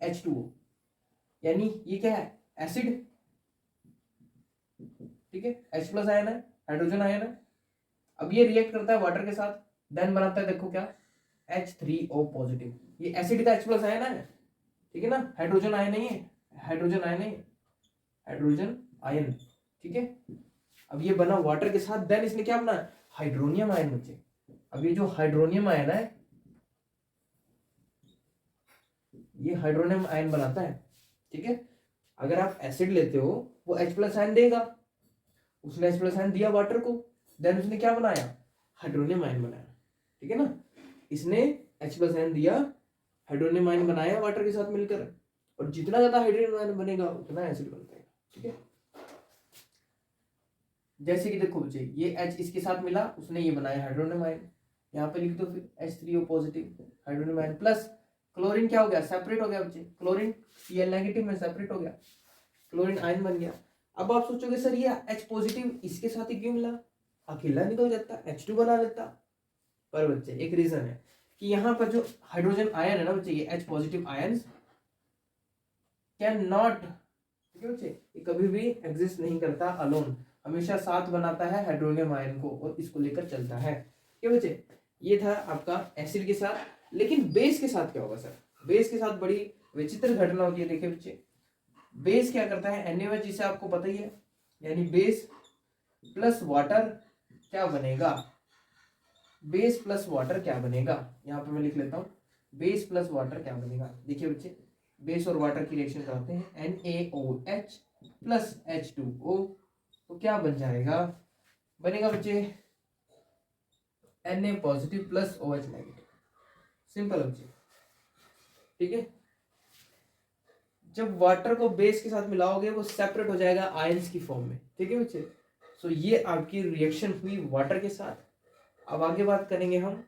H2O, यानी ये क्या है, एसिड। ठीक है, H प्लस आयन है, हाइड्रोजन आयन है। अब ये रिएक्ट करता है वाटर के साथ, देन बनाता है देखो क्या, H3O पॉजिटिव। ये एसिड का H प्लस आयन है, ठीक है ना, हाइड्रोजन आयन नहीं है, हाइड्रोजन आयन नहीं, हाइड्रोजन आयन। ठीक है, अब ये बना वाटर के साथ, देन इसने क्या बना, हाइड्रोनियम आयन बचे। अब ये जो हाइड्रोनियम आयन है, ये हाइड्रोनियम आयन बनाता है। ठीक है, अगर आप एसिड लेते हो वो H प्लस आयन देगा, उसने H प्लस आयन दिया वाटर को, देन उसने क्या बनाया, हाइड्रोनियम आयन बनाया। ठीक है ना, इसने H प्लस आयन दिया, हाइड्रोनियम आयन बनाया वाटर के साथ मिलकर, और जितना ज्यादा हाइड्रोनियम आयन बनेगा उतना एसिड बनता है। ठीक है, जैसे कि देखो बच्चे, ये H इसके साथ मिला, उसने ये बनाया हाइड्रोनियम आयन, यहाँ पे लिख दो फिर H3O positive hydronium ion plus chlorine क्या हो गया, सेपरेट हो गया बच्चे, क्लोरीन Cl नेगेटिव में सेपरेट हो गया, क्लोरीन आयन बन गया। अब आप सोचोगे सर ये H पॉजिटिव इसके साथ ही क्यों मिला, अकेला निकल जाता, H2 बना लेता। पर बच्चे एक रीजन है कि यहाँ पर जो हाइड्रोजन आयन है ना बच्चे, ये H positive ion can not, ठीक है बच्चे, ये कभी भी एग्जिस्ट नहीं करता अलोन, हमेशा साथ बनाता है हाइड्रोनियम आयन को और इसको लेकर चलता है। ठीक है बच्चे, ये था आपका एसिड के साथ। लेकिन बेस के साथ क्या होगा सर, बेस के साथ बड़ी विचित्र घटना होती है। देखिए बच्चे, बेस क्या करता है, NaOH, जिसे आपको पता ही है, यानी बेस प्लस वाटर क्या बनेगा, बेस प्लस वाटर क्या बनेगा, यहाँ पे मैं लिख लेता हूँ, बेस प्लस वाटर क्या बनेगा। देखिए बच्चे, बेस और वाटर की रिएक्शन कराते हैं, NaOH प्लस H2O, तो क्या बन जाएगा, बनेगा बच्चे Na positive plus OH negative. Simple बच्चे। ठीक है, जब वाटर को बेस के साथ मिलाओगे वो सेपरेट हो जाएगा आयंस की फॉर्म में। ठीक है बच्चे, सो ये आपकी रिएक्शन हुई वाटर के साथ। अब आगे बात करेंगे हम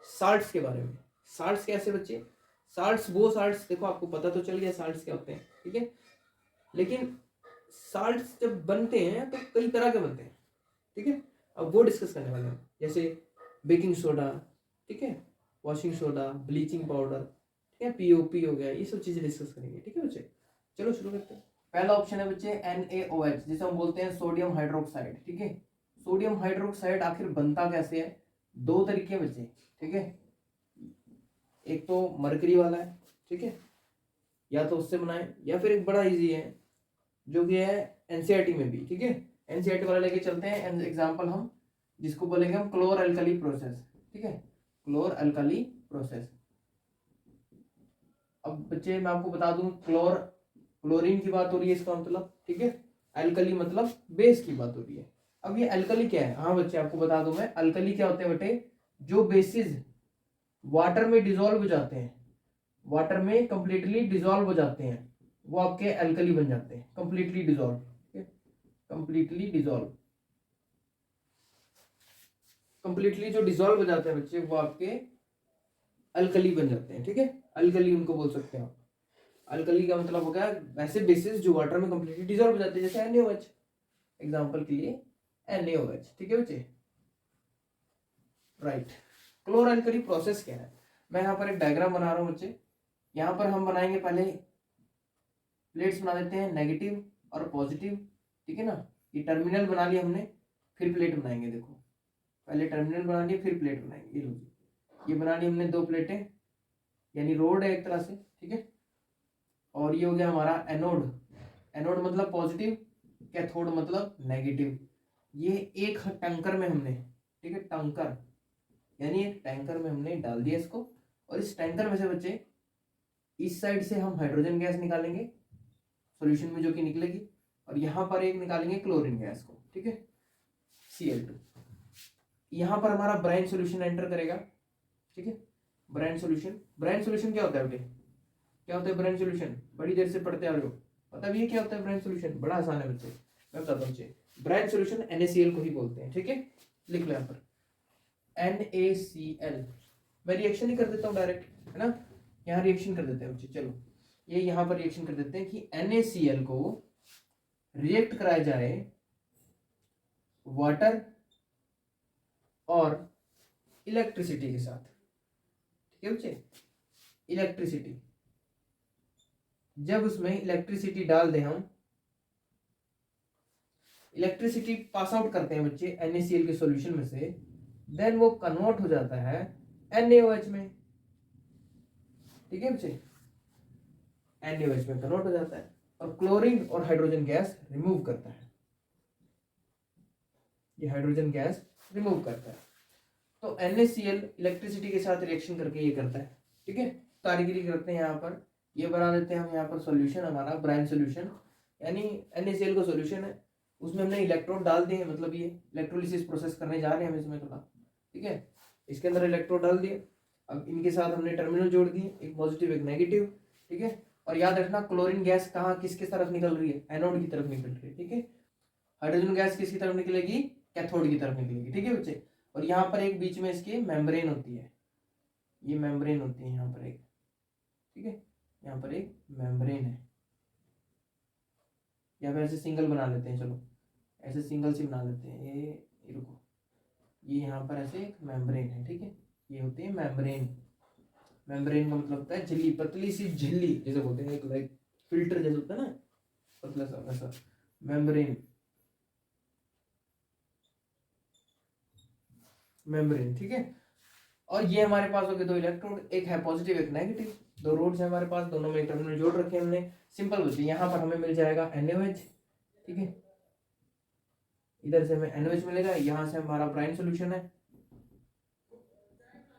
साल्ट्स के बारे में। साल्ट्स कैसे बच्चे, साल्ट्स वो साल्ट्स, देखो आपको पता तो चल गया साल्ट्स क्या होते हैं, ठीक है, लेकिन साल्ट्स जब बनते हैं तो कई तरह के बनते हैं, ठीक है। अब वो डिस्कस करने वाले हैं, जैसे बेकिंग सोडा, ठीक है, वॉशिंग सोडा, ब्लीचिंग पाउडर, ठीक है, पीओपी हो गया, ये सब चीजें डिस्कस करेंगे, ठीक है बच्चे। चलो शुरू करते हैं। पहला ऑप्शन है बच्चे NaOH, जिसे हम बोलते हैं सोडियम हाइड्रोक्साइड, ठीक है। सोडियम हाइड्रोक्साइड आखिर बनता कैसे है? दो तरीके हैं बच्चे, ठीक है। एक तो मरकरी वाला है, ठीक है, या तो उससे बनाए, या फिर एक बड़ा इजी है जो कि है एनसीईआरटी में भी, ठीक है। एनसीईआरटी वाला लेके चलते हैं एग्जांपल हम, जिसको बोलेंगे हम क्लोर अल्कली प्रोसेस, ठीक है, क्लोर अल्कली प्रोसेस। अब बच्चे मैं आपको बता दूं, क्लोरीन की बात हो रही है इसका मतलब, ठीक है, अल्कली मतलब बेस की बात हो रही है। अब ये अल्कली क्या है? हाँ बच्चे आपको बता दूं मैं, अल्कली क्या होते हैं बेटे, जो बेसिस वाटर में डिजोल्व हो जाते हैं, वाटर में कंप्लीटली डिजोल्व हो जाते हैं, वो आपके अल्कली बन जाते हैं, completely dissolve, completely dissolve, completely जो डिजोल्व हो जाते हैं बच्चे, वो आपके अल्कली बन जाते हैं, ठीक है। अल्कली उनको बोल सकते हैं आप। अल्कली का मतलब हो गया वैसे बेसिस जो वाटर में कंप्लीटली डिजोल्व हो जाते हैं, जैसे NaOH, एग्जांपल के लिए NaOH, ठीक है बच्चे, राइट। क्लोर अल्कली प्रोसेस क्या है? मैं यहाँ पर एक डायग्राम बना रहा हूँ बच्चे। यहाँ पर हम बनाएंगे, पहले प्लेट्स बना देते हैं, नेगेटिव और पॉजिटिव, ठीक है ना। ये टर्मिनल बना लिया हमने, फिर प्लेट बनाएंगे। देखो पहले टर्मिनल बना लिया, फिर प्लेट बनाएंगे। ये बना ली हमने दो प्लेटें, यानी रोड है एक तरह से, ठीक है। और ये हो गया हमारा एनोड, एनोड मतलब पॉजिटिव, कैथोड मतलब नेगेटिव। ये एक टैंकर में हमने, ठीक है, टैंकर यानी एक टैंकर में हमने डाल दिया इसको, और इस टैंकर में से बच्चे इस साइड से हम हाइड्रोजन गैस निकालेंगे सॉल्यूशन में जो कि निकलेगी, और यहाँ पर एक निकालेंगे क्लोरीन गैस को, ठीक है, Cl2। यहाँ पर हमारा ब्राइन सॉल्यूशन एंटर करेगा, ठीक है। ब्राइन सॉल्यूशन, ब्राइन सॉल्यूशन क्या होता है बेटे? क्या होता है ब्राइन सॉल्यूशन? बड़ी देर से पढ़ते आ रहे हो, पता भी है क्या होता है ब्राइन सॉल्यूशन? बड़ा आसान है बच्चे, मैं बताता हूँ बच्चे। ब्राइन सॉल्यूशन NaCl को ही बोलते हैं, ठीक है। लिख लो यहाँ पर NaCl। मैं रिएक्शन ही कर देता हूँ डायरेक्ट, है ना, यहाँ रिएक्शन कर देते हैं बच्चे। चलो ये यहाँ पर रिएक्शन कर देते हैं कि NaCl को रिएक्ट कराया जाए वाटर और इलेक्ट्रिसिटी के साथ, ठीक है बच्चे। इलेक्ट्रिसिटी, जब उसमें इलेक्ट्रिसिटी डाल दें हम, इलेक्ट्रिसिटी पास आउट करते हैं बच्चे NaCl के सॉल्यूशन में से, देन वो कन्वर्ट हो जाता है NaOH में, ठीक है बच्चे, NaOH में कन्वर्ट हो जाता है और क्लोरीन और हाइड्रोजन गैस रिमूव करता है। ये हाइड्रोजन गैस रिमूव करता है। तो NaCl इलेक्ट्रिसिटी के साथ रिएक्शन करके ये करता है, ठीक है। कारीगरी करते हैं यहाँ पर, ये बना देते हैं हम यहाँ पर सॉल्यूशन हमारा ब्राइन सॉल्यूशन, यानी NaCl का सॉल्यूशन है, उसमें हमने इलेक्ट्रोड डाल दिए, मतलब ये इलेक्ट्रोलिसिस प्रोसेस करने जा रहे हैं हम इसमें थोड़ा, ठीक है। इसके अंदर इलेक्ट्रोड डाल दिए, अब इनके साथ हमने टर्मिनल जोड़ दिए, एक पॉजिटिव एक नेगेटिव, ठीक है। और याद रखना क्लोरीन गैस कहाँ किसकी तरफ निकल रही है? एनोड की तरफ निकल रही है, ठीक है। हाइड्रोजन गैस किसकी तरफ निकलेगी? कैथोड की तरफ निकलेगी, ठीक है बच्चे। और यहाँ पर एक बीच में इसकी मेम्ब्रेन होती है, ये मेम्ब्रेन होती है यहाँ पर एक, ठीक है, यहाँ पर एक मेम्ब्रेन है, या फिर ऐसे सिंगल बना लेते हैं, चलो ऐसे सिंगल से बना लेते हैं, ये रुको, ये यहाँ पर ऐसे एक मेम्ब्रेन है, ठीक है, ये होती है मेम्ब्रेन। मेम्ब्रेन का मतलब होता है झिल्ली, पतली सी झिल्ली जैसे बोलते हैं, एक लाइक फिल्टर जैसे होता है ना, पतला सा वैसा मेम्ब्रेन, मेम्ब्रेन, ठीक है। और ये हमारे पास हो गए दो इलेक्ट्रोड, एक है पॉजिटिव एक नेगेटिव, दो रोड्स है हमारे पास, दोनों में टर्मिनल जोड़ रखे हमने। सिंपल बच्चे, यहाँ पर हमें मिल जाएगा NaOH, ठीक है, इधर से हमें NaOH मिलेगा, यहाँ से हमारा ब्राइन सॉल्यूशन है,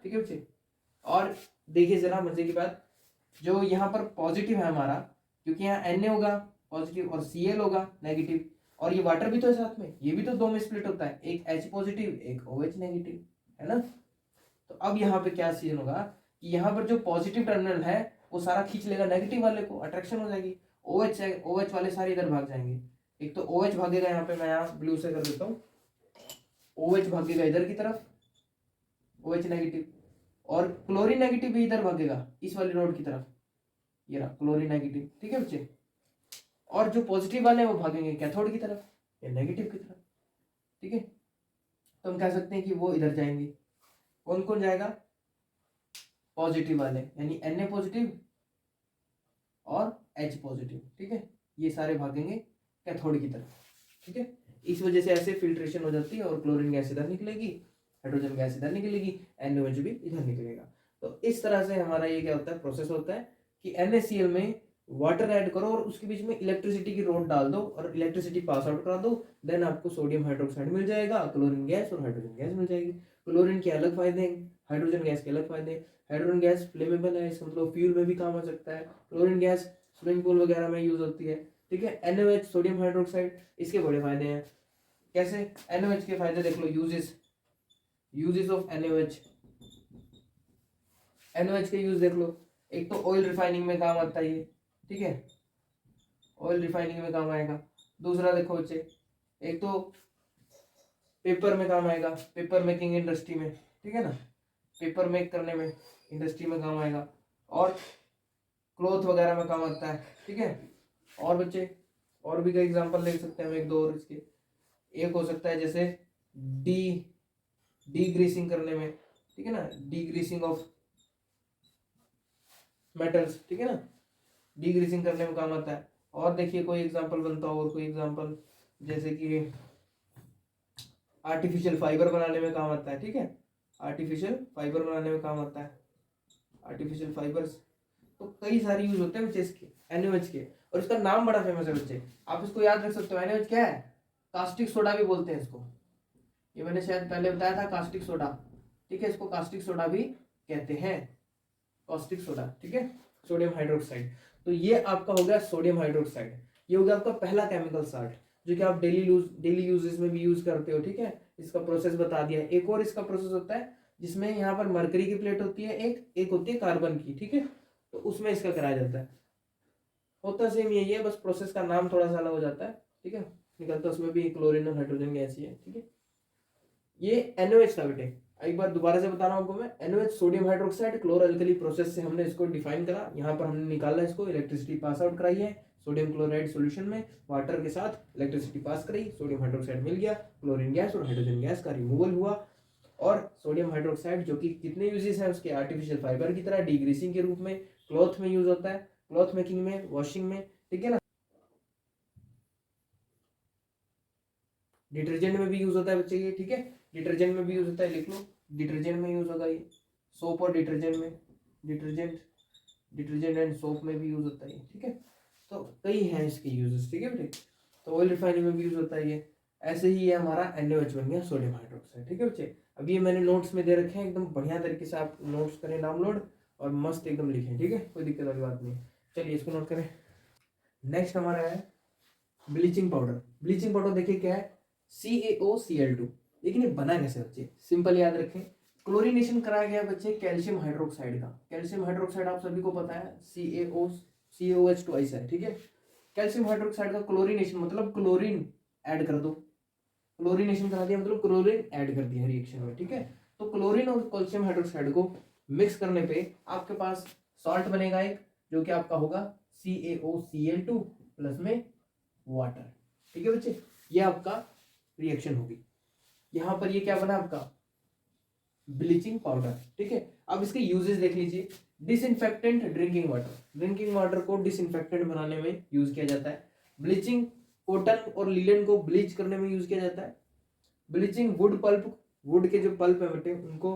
ठीक है बच्चे। और देखिए जरा मजे की बात, जो यहाँ पर पॉजिटिव है हमारा, क्योंकि यहाँ Na होगा पॉजिटिव और Cl होगा नेगेटिव, और ये वाटर भी तो है साथ में, ये भी तो दो में स्प्लिट होता है, एक H पॉजिटिव एक OH नेगेटिव, है ना। तो अब यहाँ पे क्या सीन होगा कि यहाँ पर जो पॉजिटिव टर्मिनल है वो सारा खींच लेगा नेगेटिव वाले को, अट्रैक्शन हो जाएगी, OH वाले सारे इधर भाग जाएंगे। एक तो OH भागेगा, यहाँ पे मैं यहाँ ब्लू से कर देता हूँ, OH भागेगा इधर की तरफ, OH नेगेटिव, और क्लोरीन नेगेटिव भी इधर भागेगा इस वाली रोड की तरफ, ये रहा क्लोरीन नेगेटिव, ठीक है बच्चे। और जो पॉजिटिव वाले हैं वो भागेंगे कैथोड की तरफ या नेगेटिव की तरफ, ठीक है। तो हम कह सकते हैं कि वो इधर जाएंगे। कौन कौन जाएगा? पॉजिटिव वाले, यानी Na पॉजिटिव और H पॉजिटिव, ठीक है, ये सारे भागेंगे कैथोड की तरफ, ठीक है। इस वजह से ऐसे फिल्ट्रेशन हो जाती है और क्लोरीन गैस इधर निकलेगी, हाइड्रोजन गैस इधर निकलेगी, NaOH भी इधर निकलेगा। तो इस तरह से हमारा ये क्या होता है, प्रोसेस होता है कि NaCl में वाटर ऐड करो और उसके बीच में इलेक्ट्रिसिटी की रॉड डाल दो और इलेक्ट्रिसिटी पास आउट करा दो, देन आपको सोडियम हाइड्रोक्साइड मिल जाएगा, क्लोरीन गैस और हाइड्रोजन गैस मिल जाएगी। क्लोरीन के अलग फायदे हैं, हाइड्रोजन गैस के अलग फायदे हैं। हाइड्रोजन गैस फ्लेमेबल है, इसका मतलब फ्यूल में भी काम आ सकता है। क्लोरीन गैस स्विमिंग पूल वगैरह में यूज होती है, ठीक है। NaOH सोडियम हाइड्रोक्साइड, इसके बड़े फायदे हैं। कैसे? NaOH के फायदे देख लो, यूजेस ऑफ NaOH। NaOH के यूज देख लो, एक तो ऑयल रिफाइनिंग में काम आता है ये, ठीक है, ऑयल रिफाइनिंग में काम आएगा। दूसरा देखो बच्चे, एक तो पेपर में काम आएगा, पेपर मेकिंग इंडस्ट्री में, ठीक है ना, पेपर मेक करने में इंडस्ट्री में काम आएगा, और क्लॉथ वगैरह में काम आता है, ठीक है। और बच्चे और भी कई एग्जांपल ले सकते हैं हम, एक दो और इसके। एक हो सकता है जैसे डी ग्रीसिंग करने में, ठीक है ना, डी ग्रीसिंग ऑफ मेटल्स, ठीक है ना, डी ग्रीसिंग करने में काम आता है। और देखिए कोई एग्जांपल बनता हो, और कोई एग्जांपल जैसे कि आर्टिफिशियल फाइबर बनाने में काम आता है, ठीक है, आर्टिफिशियल फाइबर बनाने में काम आता है, आर्टिफिशियल फाइबर्स। तो कई सारे यूज होते हैं बच्चे इसके, NaOH के, और इसका नाम बड़ा फेमस है बच्चे, आप इसको याद रख सकते हो। NaOH क्या है? कास्टिक सोडा भी बोलते हैं इसको, ये मैंने शायद पहले बताया था, कास्टिक सोडा, ठीक है, इसको कास्टिक सोडा भी कहते हैं, कास्टिक सोडा, ठीक है, सोडियम हाइड्रोक्साइड। तो ये आपका हो गया सोडियम हाइड्रोक्साइड, ये हो गया आपका पहला केमिकल साल्ट, जो कि आप डेली यूजेस में भी यूज करते हो, ठीक है। इसका प्रोसेस बता दिया। एक और इसका प्रोसेस होता है जिसमें यहाँ पर मरकरी की प्लेट होती है, एक होती है कार्बन की, ठीक है, तो उसमें इसका कराया जाता है। होता सेम यही है, बस प्रोसेस का नाम थोड़ा सा अलग हो जाता है, ठीक है, निकलता उसमें भी क्लोरीन और हाइड्रोजन गैस ही है, ठीक है। ये NaOH था बेटे, एक बार दोबारा से बता रहा हूँ आपको मैं, NaOH sodium hydroxide क्लोर alkali process से हमने इसको डिफाइन करा, यहाँ पर हमने निकाला इसको, इलेक्ट्रिसिटी पास आउट कराई है सोडियम क्लोराइड सॉल्यूशन में, वाटर के साथ इलेक्ट्रिसिटी पास कराई, सोडियम हाइड्रोक्साइड मिल गया, क्लोरीन गैस और हाइड्रोजन गैस का रिमूवल हुआ। और सोडियम हाइड्रोक्साइड जो कि कितने यूजेस हैं उसके, आर्टिफिशियल फाइबर की तरह, डीग्रीसिंग के रूप में, क्लॉथ में यूज होता है, क्लॉथ मेकिंग में, वॉशिंग में, ठीक है ना, डिटर्जेंट में भी यूज होता है बच्चे ये, ठीक है, डिटर्जेंट में भी यूज होता है, लिख लो, डिटर्जेंट में यूज होगा ये, सोप और डिटर्जेंट में, डिटर्जेंट एंड सोप में भी यूज होता है, ठीक है। तो कई हैं इसके यूजेस, ठीक है बेटे। तो ऑयल रिफाइनिंग में भी यूज होता है ये। ऐसे ही ये हमारा NaOH बन गया, सोडियम हाइड्रोक्साइड, ठीक है बच्चे। अब ये मैंने नोट्स में दे रखे हैं, एकदम बढ़िया तरीके से आप नोट्स करें डाउनलोड और मस्त एकदम लिखें, ठीक है, कोई दिक्कत वाली बात नहीं। चलिए इसको नोट करें। नेक्स्ट हमारा है ब्लीचिंग पाउडर। ब्लीचिंग पाउडर देखिए क्या है, CaOCl2। लेकिन ये बना कैसे बच्चे, सिंपल याद रखें, क्लोरीनेशन कराया गया बच्चे कैल्शियम हाइड्रोक्साइड का। कैल्शियम हाइड्रोक्साइड आप सभी को पता है CaOH ट्वाइस है, ठीक है। कैल्शियम हाइड्रोक्साइड का क्लोरीनेशन मतलब क्लोरीन ऐड कर दो, क्लोरीनेशन करा दिया मतलब क्लोरीन ऐड कर दिया रिएक्शन में, ठीक है। तो क्लोरीन और कैल्शियम हाइड्रोक्साइड को मिक्स करने पे आपके पास सॉल्ट बनेगा एक, जो कि आपका होगा CaOCl2 प्लस में वाटर, ठीक है बच्चे। ये आपका रिएक्शन होगी। यहां पर ये क्या बना आपका ब्लीचिंग पाउडर, ठीक है। अब इसके यूजेस देख लीजिए। Disinfectant drinking water, drinking water को डिसइंफेक्टेंट बनाने में यूज किया जाता है। ब्लीचिंग कॉटन और लिनन को ब्लीच करने में यूज किया जाता है। ब्लीचिंग वुड पल्प, वुड के जो पल्प है बेटे उनको,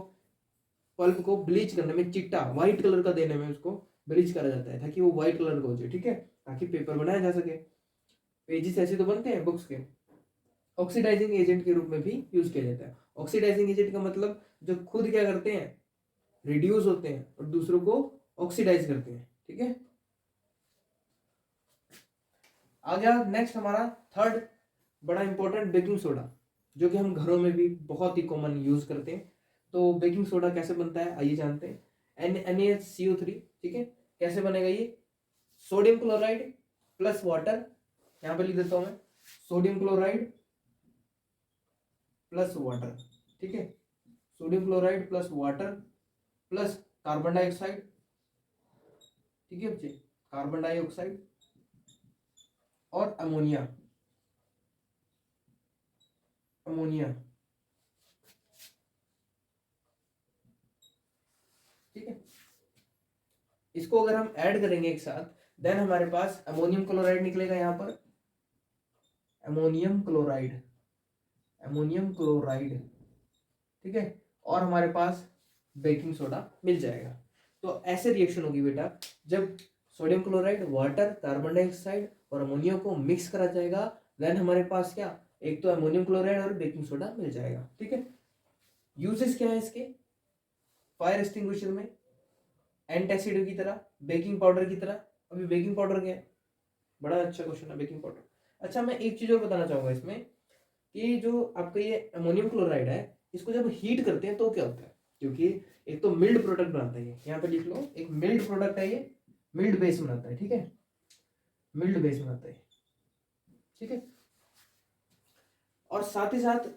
पल्प को ब्लीच करने में, चिट्टा व्हाइट कलर का देने में उसको ब्लीच करा जाता है, ताकि वो व्हाइट कलर का हो जाए, ठीक है, ताकि पेपर बनाया जा सके। पेजेस ऐसे तो बनते हैं बुक्स के। ऑक्सीडाइजिंग एजेंट के रूप में भी यूज किया जाता है। ऑक्सीडाइजिंग एजेंट का मतलब जो खुद क्या करते हैं, रिड्यूस होते हैं और दूसरों को ऑक्सीडाइज करते हैं, ठीक है। आ गया नेक्स्ट हमारा थर्ड बड़ा इंपॉर्टेंट, बेकिंग सोडा, जो कि हम घरों में भी बहुत ही कॉमन यूज करते हैं। तो बेकिंग सोडा कैसे बनता है आइए जानते हैं। NaCO3, ठीक है, कैसे बनेगा ये, सोडियम क्लोराइड प्लस वाटर, यहां पर लिख देता हूं मैं, सोडियम क्लोराइड प्लस वाटर, ठीक है, sodium chloride plus water plus carbon dioxide, ठीक है बच्चे, कार्बन डाइऑक्साइड और अमोनिया, अमोनिया, ठीक है। इसको अगर हम ऐड करेंगे एक साथ, देन हमारे पास अमोनियम क्लोराइड निकलेगा यहाँ पर, अमोनियम क्लोराइड, अमोनियम क्लोराइड, ठीक है। और हमारे पास बेकिंग सोडा मिल जाएगा। तो ऐसे रिएक्शन होगी बेटा, जब sodium chloride, water, carbon dioxide और अमोनिया को मिक्स करा जाएगा, देन हमारे पास क्या, एक तो अमोनियम क्लोराइड और बेकिंग सोडा मिल जाएगा, ठीक है। यूजेस क्या है इसके, फायर एक्सटिंग्विशर में, एंटासिड की तरह, बेकिंग पाउडर की तरह। अभी बेकिंग पाउडर क्या है, बड़ा अच्छा क्वेश्चन है बेकिंग पाउडर। अच्छा, मैं एक चीज और बताना चाहूंगा इसमें, कि जो आपका ये अमोनियम क्लोराइड है, इसको जब हीट करते हैं तो क्या होता है, क्योंकि एक तो मिल्ड प्रोडक्ट बनाता है, यहाँ पे लिख लो, एक मिल्ड प्रोडक्ट है ये, मिल्ड बेस बनाता है, ठीक है, मिल्ड बेस बनाता है, ठीक है। और साथ ही साथ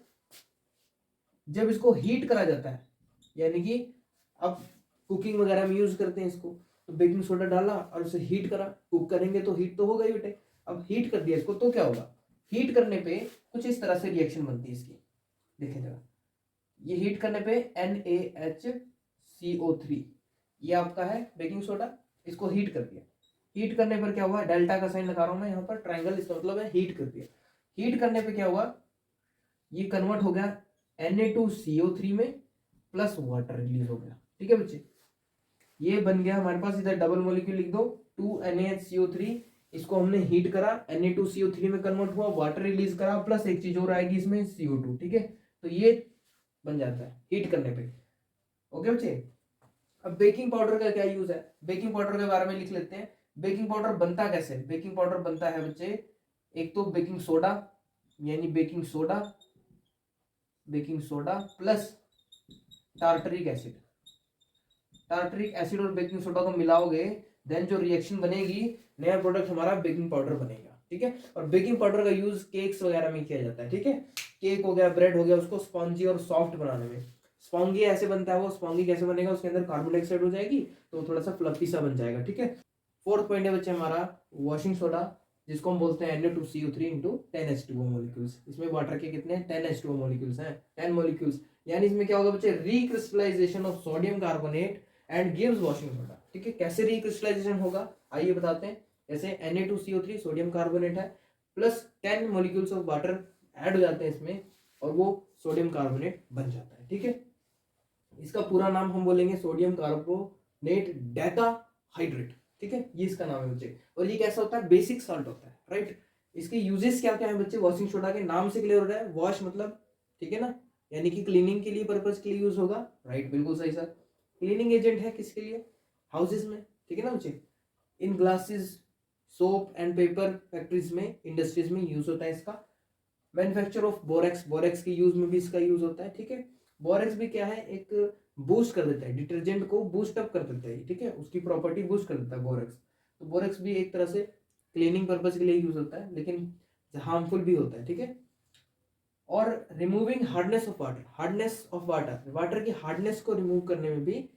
जब इसको हीट करा जाता है, यानी कि अब कुकिंग वगैरह में यूज करते हैं इसको, तो बेकिंग सोडा डाला और उसे हीट करा, कुक करेंगे तो हीट तो होगा ही बेटे। अब हीट कर दिया इसको तो क्या होगा, हीट करने पे कुछ इस तरह से रिएक्शन बनती है इसकी, देखें जरा, ये हीट करने पे NaHCO3, ये आपका है बेकिंग सोडा, इसको हीट कर दिया, हीट करने पर क्या हुआ, डेल्टा का साइन लगा रहा हूं मैं यहाँ पर, ट्राइंगल, इसका मतलब है हीट कर दिया। हीट करने पे क्या हुआ, ये कन्वर्ट हो गया Na2CO3 में, प्लस वाटर रिलीज हो गया, ठीक है बच्चे। ये बन गया हमारे पास, इधर डबल मॉलिक्यूल लिख दो, 2NaHCO3, इसको हमने हीट करा, Na2CO3 में कन्वर्ट हुआ, वाटर रिलीज करा, प्लस एक चीज और आएगी इसमें, CO2, ठीक है। तो ये बन जाता है हीट करने पे, ओके बच्चे। अब बेकिंग पाउडर का क्या यूज है, बेकिंग पाउडर के बारे में लिख लेते हैं। बेकिंग पाउडर बनता कैसे, बेकिंग पाउडर बनता है बच्चे, एक तो बेकिंग सोडा, यानी baking soda, baking soda plus tartaric acid, tartaric acid और बेकिंग सोडा को मिलाओगे, देन जो रिएक्शन बनेगी, नया प्रोडक्ट हमारा बेकिंग पाउडर बनेगा, ठीक है। और बेकिंग पाउडर का यूज केक्स वगैरह में किया जाता है, ठीक है। केक हो गया, ब्रेड हो गया, उसको स्पॉन्जी और सॉफ्ट बनाने में, स्पॉन्गी ऐसे बनता है वो, स्पॉन्गी कैसे बनेगा, उसके अंदर कार्बन डाइऑक्साइड हो जाएगी तो थोड़ा सा फ्लफी सा बन जाएगा, ठीक है। फोर्थ पॉइंट है बच्चे हमारा वॉशिंग सोडा, जिसको हम बोलते हैं Na2CO3 इंटू 10H2O मॉलिक्यूल्स। इसमें वाटर के कितने 10H2O मॉलिक्यूल्स हैं, 10 मॉलिक्यूल्स, यानी इसमें क्या होगा बच्चे, recrystallisation of sodium carbonate and gives washing soda, ठीक है। कैसे रिक्रिस्टलाइजेशन होगा आइए बताते हैं। जैसे Na2CO3 सोडियम कार्बोनेट है, plus 10 molecules of water add हो जाते हैं इसमें, और वो सोडियम कार्बोनेट बन जाता है, ठीक है। इसका पूरा नाम हम बोलेंगे सोडियम कार्बोनेट डेका हाइड्रेट, ठीक है, ये इसका नाम है बच्चे। और ये कैसा होता है, बेसिक साल्ट होता है, राइट। इसके यूजेस क्या क्या है बच्चे, वॉशिंग सोडा के नाम से क्लियर हो रहा है, वॉश मतलब, ठीक है ना, यानी कि क्लीनिंग के लिए पर्पज के लिए यूज होगा, राइट, बिल्कुल सही सर। क्लीनिंग एजेंट है किसके लिए, हाउसेस में, ठीक है ना बच्चे। In glasses, soap and paper factories में, इंडस्ट्रीज में यूज होता है इसका। मैन्युफैक्चर ऑफ बोरेक्स, बोरेक्स के यूज में भी इसका यूज होता है, ठीक है। बोरेक्स भी क्या है, एक बूस्ट कर देता है, डिटर्जेंट को बूस्ट अप कर देता है, ठीक है, उसकी प्रॉपर्टी बूस्ट कर देता है बोरेक्स। तो बोरेक्स भी एक तरह से क्लीनिंग पर्पज के लिए यूज होता है, लेकिन हार्मफुल भी होता है, ठीक है। और removing hardness of water, hardness of water, water की हार्डनेस को रिमूव करने में भी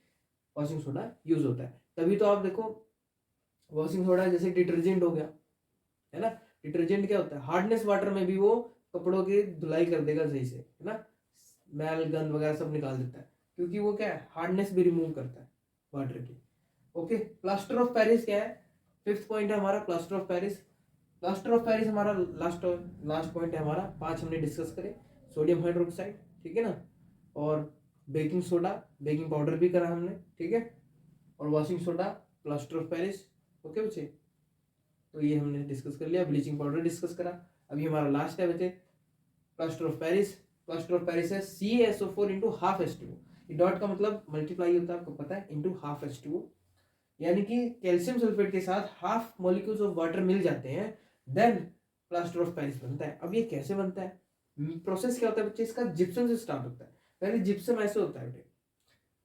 वॉशिंग सोडा यूज होता है। तभी तो आप देखो, वॉशिंग सोडा जैसे डिटर्जेंट हो गया, है ना, डिटर्जेंट क्या होता है, हार्डनेस वाटर में भी वो कपड़ों की धुलाई कर देगा सही से, है ना, मैल गंद वगैरह सब निकाल देता है, क्योंकि वो क्या है, हार्डनेस भी रिमूव करता है वाटर की, ओके। प्लास्टर ऑफ पेरिस क्या है, फिफ्थ पॉइंट है हमारा plaster of Paris. Plaster of Paris हमारा लास्ट पॉइंट है हमारा, 5 हमने डिस्कस करे, सोडियम हाइड्रोक्साइड, ठीक है ना, और बेकिंग सोडा, बेकिंग पाउडर भी करा हमने, ठीक है, और washing soda, plaster of Paris, okay बच्चे। तो ये हमने डिस्कस कर लिया, ब्लीचिंग पाउडर डिस्कस करा। अभी हमारा लास्ट है बच्चे plaster of Paris. Plaster of Paris है CaSO4 इंटू हाफ H2O। ये डॉट का मतलब मल्टीप्लाई होता है, आपको पता है, इंटू हाफ H2O, यानी कि कैल्शियम सल्फेट के साथ हाफ मॉलिक्यूल्स ऑफ वाटर मिल जाते हैं, देन प्लास्टर ऑफ पेरिस बनता है। अब ये कैसे बनता है, प्रोसेस क्या होता है बच्चे, इसका जिप्सम से स्टार्ट होता है। पहले जिप्सम ऐसे होता है बेटे,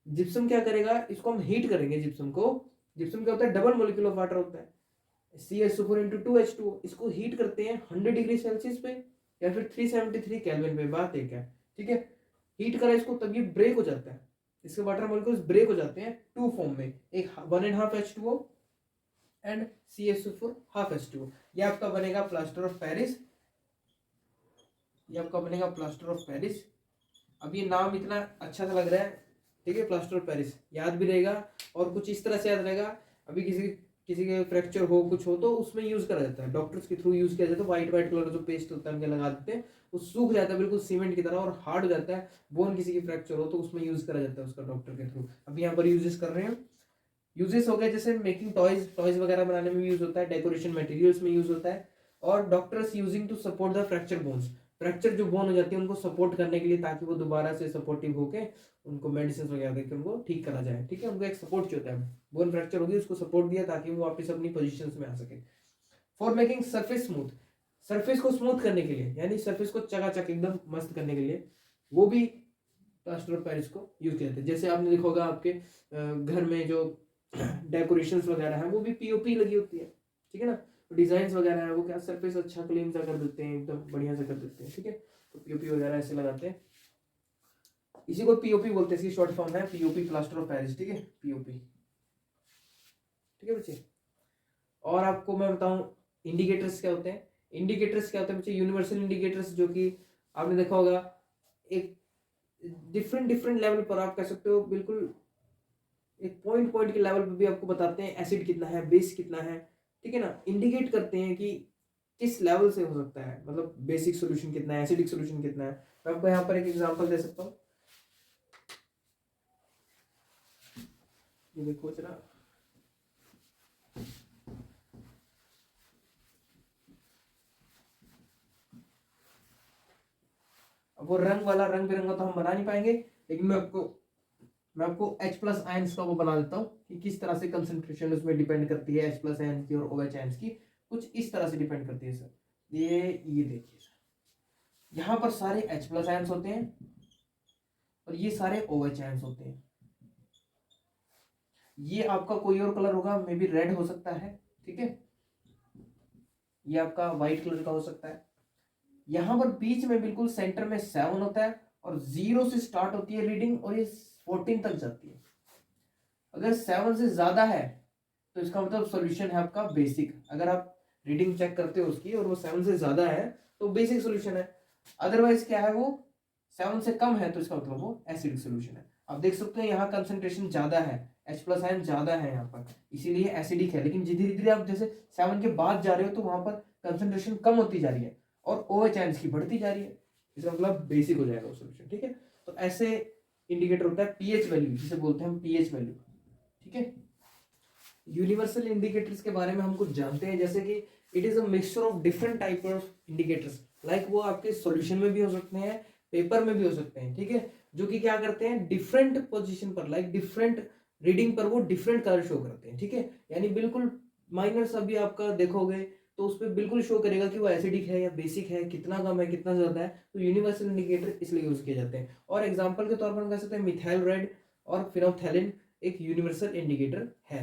जिप्सम क्या करेगा, इसको हम हीट करेंगे, जिप्सम को, जिप्सम क्या होता है, डबल मॉलिक्यूल ऑफ वाटर होता है, CaSO4 इंटू 2H2O। इसको हीट करते हैं 100 डिग्री सेल्सियस पे या फिर 373 केल्विन पे, बात एक है, ठीक है। हीट करा इसको, तब ये ब्रेक हो जाता है, इसके वाटर मॉलिक्यूल्स ब्रेक हो जाते हैं टू फॉर्म में, एक 1.5 H2O and CaSO4 half H2O। ये आपका बनेगा प्लास्टर ऑफ पेरिस, ये आपका बनेगा प्लास्टर ऑफ पेरिस। अब ये नाम इतना अच्छा सा लग रहा है, ठीक है, प्लास्टर ऑफ पेरिस याद भी रहेगा और कुछ इस तरह से याद रहेगा। अभी किसी के फ्रैक्चर हो कुछ हो तो उसमें यूज करा जाता है, डॉक्टर्स के थ्रू यूज किया जाता है। व्हाइट व्हाइट कलर जो पेस्ट होता है उनके लगा देते हैं, वो सूख जाता है बिल्कुल सीमेंट की तरह और हार्ड हो जाता है। बोन किसी की फ्रैक्चर हो तो उसमें यूज करा जाता है उसका डॉक्टर के थ्रू। अभी यहाँ पर यूजेस कर रहे हैं। यूजेस हो गए जैसे मेकिंग टॉयज वगैरह बनाने में यूज होता है, डेकोरेशन मटेरियल्स में यूज होता है, और doctors using to support the fracture bones. Fracture जो बोन हो जाती है उनको सपोर्ट करने के लिए, ताकि वो दोबारा से सपोर्टिव होके उनको मेडिसिन वगैरह देकर उनको ठीक करा जाए, ठीक है। उनको एक सपोर्ट चाहिए होता है, बोन फ्रैक्चर होगी उसको सपोर्ट दिया ताकि वो वापस अपनी पोजीशन में आ सके। For making surface smooth, surface को स्मूथ करने के लिए, यानी सरफेस को चकाचक एकदम मस्त करने के लिए, वो भी प्लास्टर ऑफ पेरिस को यूज किया जाता है। जैसे आपने देखा होगा आपके घर में जो डेकोरेशंस वगैरह है वो भी पीओपी लगी होती है, ठीक है ना। डिजाइन वगैरह है वो क्या सरफेस अच्छा क्लीन सा कर देते हैं, एकदम बढ़िया से कर देते हैं, ठीक है। तो पीओपी वगैरह ऐसे लगाते हैं, इसी को पीओपी बोलते हैं। इसकी शॉर्ट फॉर्म है पीओपी, प्लास्टर ऑफ पेरिस, ठीक है, पीओपी, ठीक है बच्चे। और आपको मैं बताऊं इंडिकेटर्स क्या होते हैं। इंडिकेटर्स क्या होते हैं बच्चे, यूनिवर्सल इंडिकेटर्स, जो कि आपने देखा होगा एक डिफरेंट डिफरेंट लेवल पर, आप कह सकते हो बिल्कुल एक पॉइंट पॉइंट के लेवल पर भी आपको बताते हैं एसिड कितना है, बेस कितना है, ठीक है ना। इंडिकेट करते हैं कि किस लेवल से हो सकता है, मतलब बेसिक सोल्यूशन कितना है, एसिडिक सोल्यूशन कितना है। मैं आपको यहाँ पर एक एग्जांपल दे सकता हूँ, ये देखो जरा, अब वो रंग वाला रंग बिरंगा तो हम बना नहीं पाएंगे, लेकिन मैं आपको H+ आयंस का वो बना देता हूँ कि किस तरह से कंसंट्रेशन उसमें डिपेंड करती है H+ आयंस की और OH आयंस की, कुछ इस तरह से डिपेंड करती है सर। ये देखिए सर, यहाँ पर सारे H+ आयंस होते हैं और ये सारे OH आयंस होते हैं। ये आपका कोई और कलर होगा, मे बी रेड हो सकता है, ठीक है, ये आपका व्हाइट कलर का हो सकता है। यहाँ पर बीच में बिल्कुल सेंटर में 7 होता है और 0 से स्टार्ट होती है रीडिंग और ये 14 तक जाती है। अगर 7 से ज्यादा है तो इसका मतलब सॉल्यूशन है आपका बेसिक। अगर आप रीडिंग चेक करते हो उसकी और वो 7 से ज्यादा है तो बेसिक सॉल्यूशन है। अदरवाइज क्या है, वो 7 से कम है तो इसका मतलब वो एसिडिक सॉल्यूशन है। आप देख सकते हैं यहाँ कंसंट्रेशन ज्यादा है, H+ आयन ज्यादा है यहाँ पर, इसीलिए एसिडिक है। लेकिन धीरे धीरे आप जैसे 7 के बाद जा रहे हो तो वहां पर कंसंट्रेशन कम होती जा रही है और OH आयंस की बढ़ती जा रही है, इसका मतलब बेसिक हो जाएगा वो सॉल्यूशन, ठीक है। तो ऐसे इंडिकेटर होता है पीएच वैल्यू, जिसे बोलते हैं हम पीएच वैल्यू, ठीक है। यूनिवर्सल इंडिकेटर्स के बारे में हम कुछ जानते हैं, जैसे कि it is a mixture of different type of indicators, like वो आपके सॉल्यूशन में भी हो सकते हैं, पेपर में भी हो सकते हैं, ठीक है, जो कि क्या करते हैं डिफरेंट पोजीशन पर, लाइक डिफरेंट रीडिंग पर वो डिफरेंट कलर शो करते हैं, ठीक है। यानी बिल्कुल माइनर सा भी आपका देखोगे तो उस पर बिल्कुल शो करेगा कि वो एसिडिक है या बेसिक है, कितना कम है कितना ज्यादा है। तो यूनिवर्सल इंडिकेटर इसलिए यूज किए जाते हैं। और एग्जांपल के तौर पर हम कह सकते हैं मिथाइल रेड और फिनोल्फथालीन एक यूनिवर्सल इंडिकेटर है,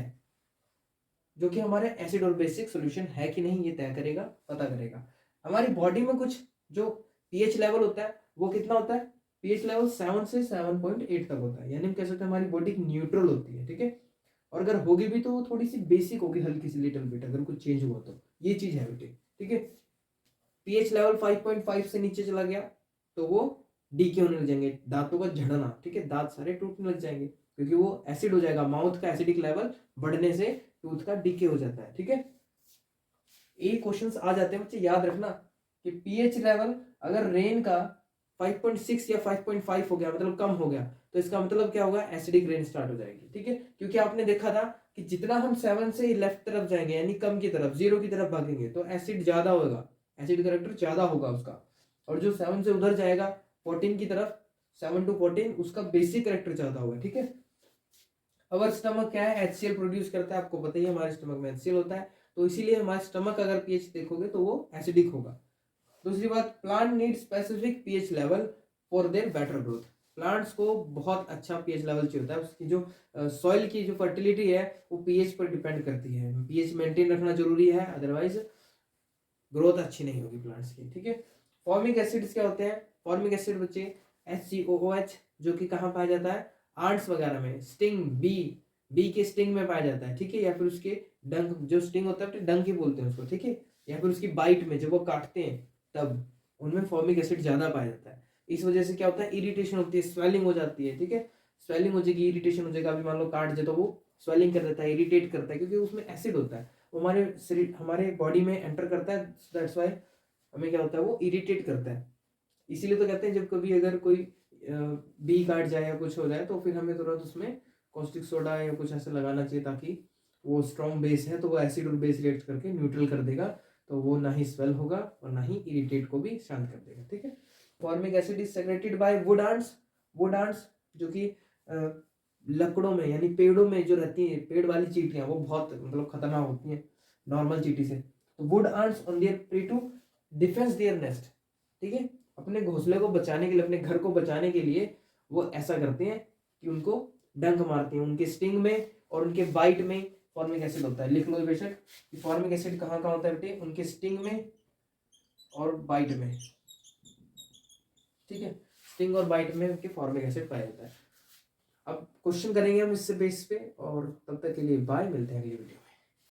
जो कि हमारे एसिड और बेसिक सॉल्यूशन है कि नहीं ये तय करेगा, पता करेगा। हमारी बॉडी में कुछ जो पीएच लेवल होता है वो कितना होता है, पीएच लेवल 7 से 7.8 तक होता है, यानी हम कह सकते हैं हमारी बॉडी न्यूट्रल होती है, ठीक है। और अगर होगी भी तो वो थोड़ी सी बेसिक होगी, हल्की सी लिटिल बिट, अगर कुछ चेंज हुआ तो ये चीज है बेटे, ठीक है। पीएच लेवल 5.5 से नीचे चला गया तो वो डीके होने लग जाएंगे, दांतों का झड़ना, ठीक है, दांत सारे टूटने लग जाएंगे क्योंकि वो एसिड हो जाएगा, माउथ का एसिडिक लेवल बढ़ने से टूथ का डीके हो जाता है, ठीक है। ये क्वेश्चंस आ जाते हैं बच्चे, याद रखना कि पीएच लेवल अगर रेन का 5.6 या 5.5 हो गया, मतलब कम हो गया, तो इसका मतलब क्या होगा, एसिडिक रेन स्टार्ट हो जाएगी, ठीक है। क्योंकि आपने देखा था कि जितना हम 7 से लेफ्ट तरफ जाएंगे यानी कम की तरफ, 0 की तरफ भागेंगे तो एसिड ज्यादा होगा, एसिड करेक्टर ज्यादा होगा उसका। और जो 7 से उधर जाएगा 14 की तरफ, 7 to 14, उसका बेसिक करेक्टर ज्यादा होगा, ठीक है। अवर स्टमक क्या है, HCl प्रोड्यूस करता है, आपको पता ही है हमारे स्टमक में HCl होता है, तो इसीलिए हमारा स्टमक अगर पीएच देखोगे तो वो एसिडिक होगा। दूसरी बात, plant need specific pH level for their better growth. Plants को बहुत अच्छा पीएच लेवल चाहिए होता है, उसकी जो सॉइल की जो फर्टिलिटी है वो पीएच पर डिपेंड करती है, पीएच मेंटेन रखना जरूरी है, अदरवाइज ग्रोथ अच्छी नहीं होगी प्लांट्स की, ठीक है। फॉर्मिक एसिड्स क्या होते हैं, फॉर्मिक एसिड बच्चे HCOOH, जो कि कहाँ पाया जाता है, आंट्स वगैरह में, स्टिंग, बी, बी के स्टिंग में पाया जाता है, ठीक है, या फिर उसके डंक, जो स्टिंग होता है डंक ही बोलते हैं उसको, ठीक है, या फिर उसकी बाइट में जब वो काटते हैं तब उनमें फॉर्मिक एसिड ज्यादा पाया जाता है। इस वजह से क्या होता है, इरिटेशन होती है, स्वेलिंग हो जाती है, ठीक है, स्वेलिंग हो जाएगी, इरिटेशन हो जाएगा। अभी मान लो काट दे तो वो स्वेलिंग कर देता है, इरिटेट करता है, क्योंकि उसमें एसिड होता है, वो हमारे शरीर हमारे बॉडी में एंटर करता है, दैट्स व्हाई हमें क्या होता है, वो इरिटेट करता है। इसीलिए तो कहते हैं जब कभी अगर कोई बी काट जाए या कुछ हो जाए तो फिर हमें तुरंत उसमें कॉस्टिक सोडा या कुछ ऐसा लगाना चाहिए, ताकि वो स्ट्रॉन्ग बेस है तो वो एसिड और बेस रिएक्ट करके न्यूट्रल कर देगा, तो वो ना ही स्वेल होगा और ना ही इरिटेट को भी शांत कर देगा, ठीक है। Formic acid is secreted by wood ants. Wood ants जो कि लकड़ों में यानी पेड़ों में जो रहती है, पेड़ वाली चींटियां, वो बहुत मतलब खतरनाक होती हैं नॉर्मल चींटी से। तो wood ants on their prey to defence their nest, ठीक है, अपने घोंसले को बचाने के लिए, अपने घर को बचाने के लिए वो ऐसा करते हैं कि उनको डंक मारते हैं। उनके स्टिंग में और उनके बाइट में फॉर्मिक एसिड होता है। लिख लो बेशक कि फॉर्मिक एसिड कहाँ कहाँ होता है बेटे, उनके स्टिंग में और बाइट में, ठीक है, स्टिंग और बाइट में उनके फॉर्मिक एसिड पाया जाता है। अब क्वेश्चन करेंगे हम इससे बेस पे, और तब तक के लिए बाय, मिलते हैं अगली वीडियो में।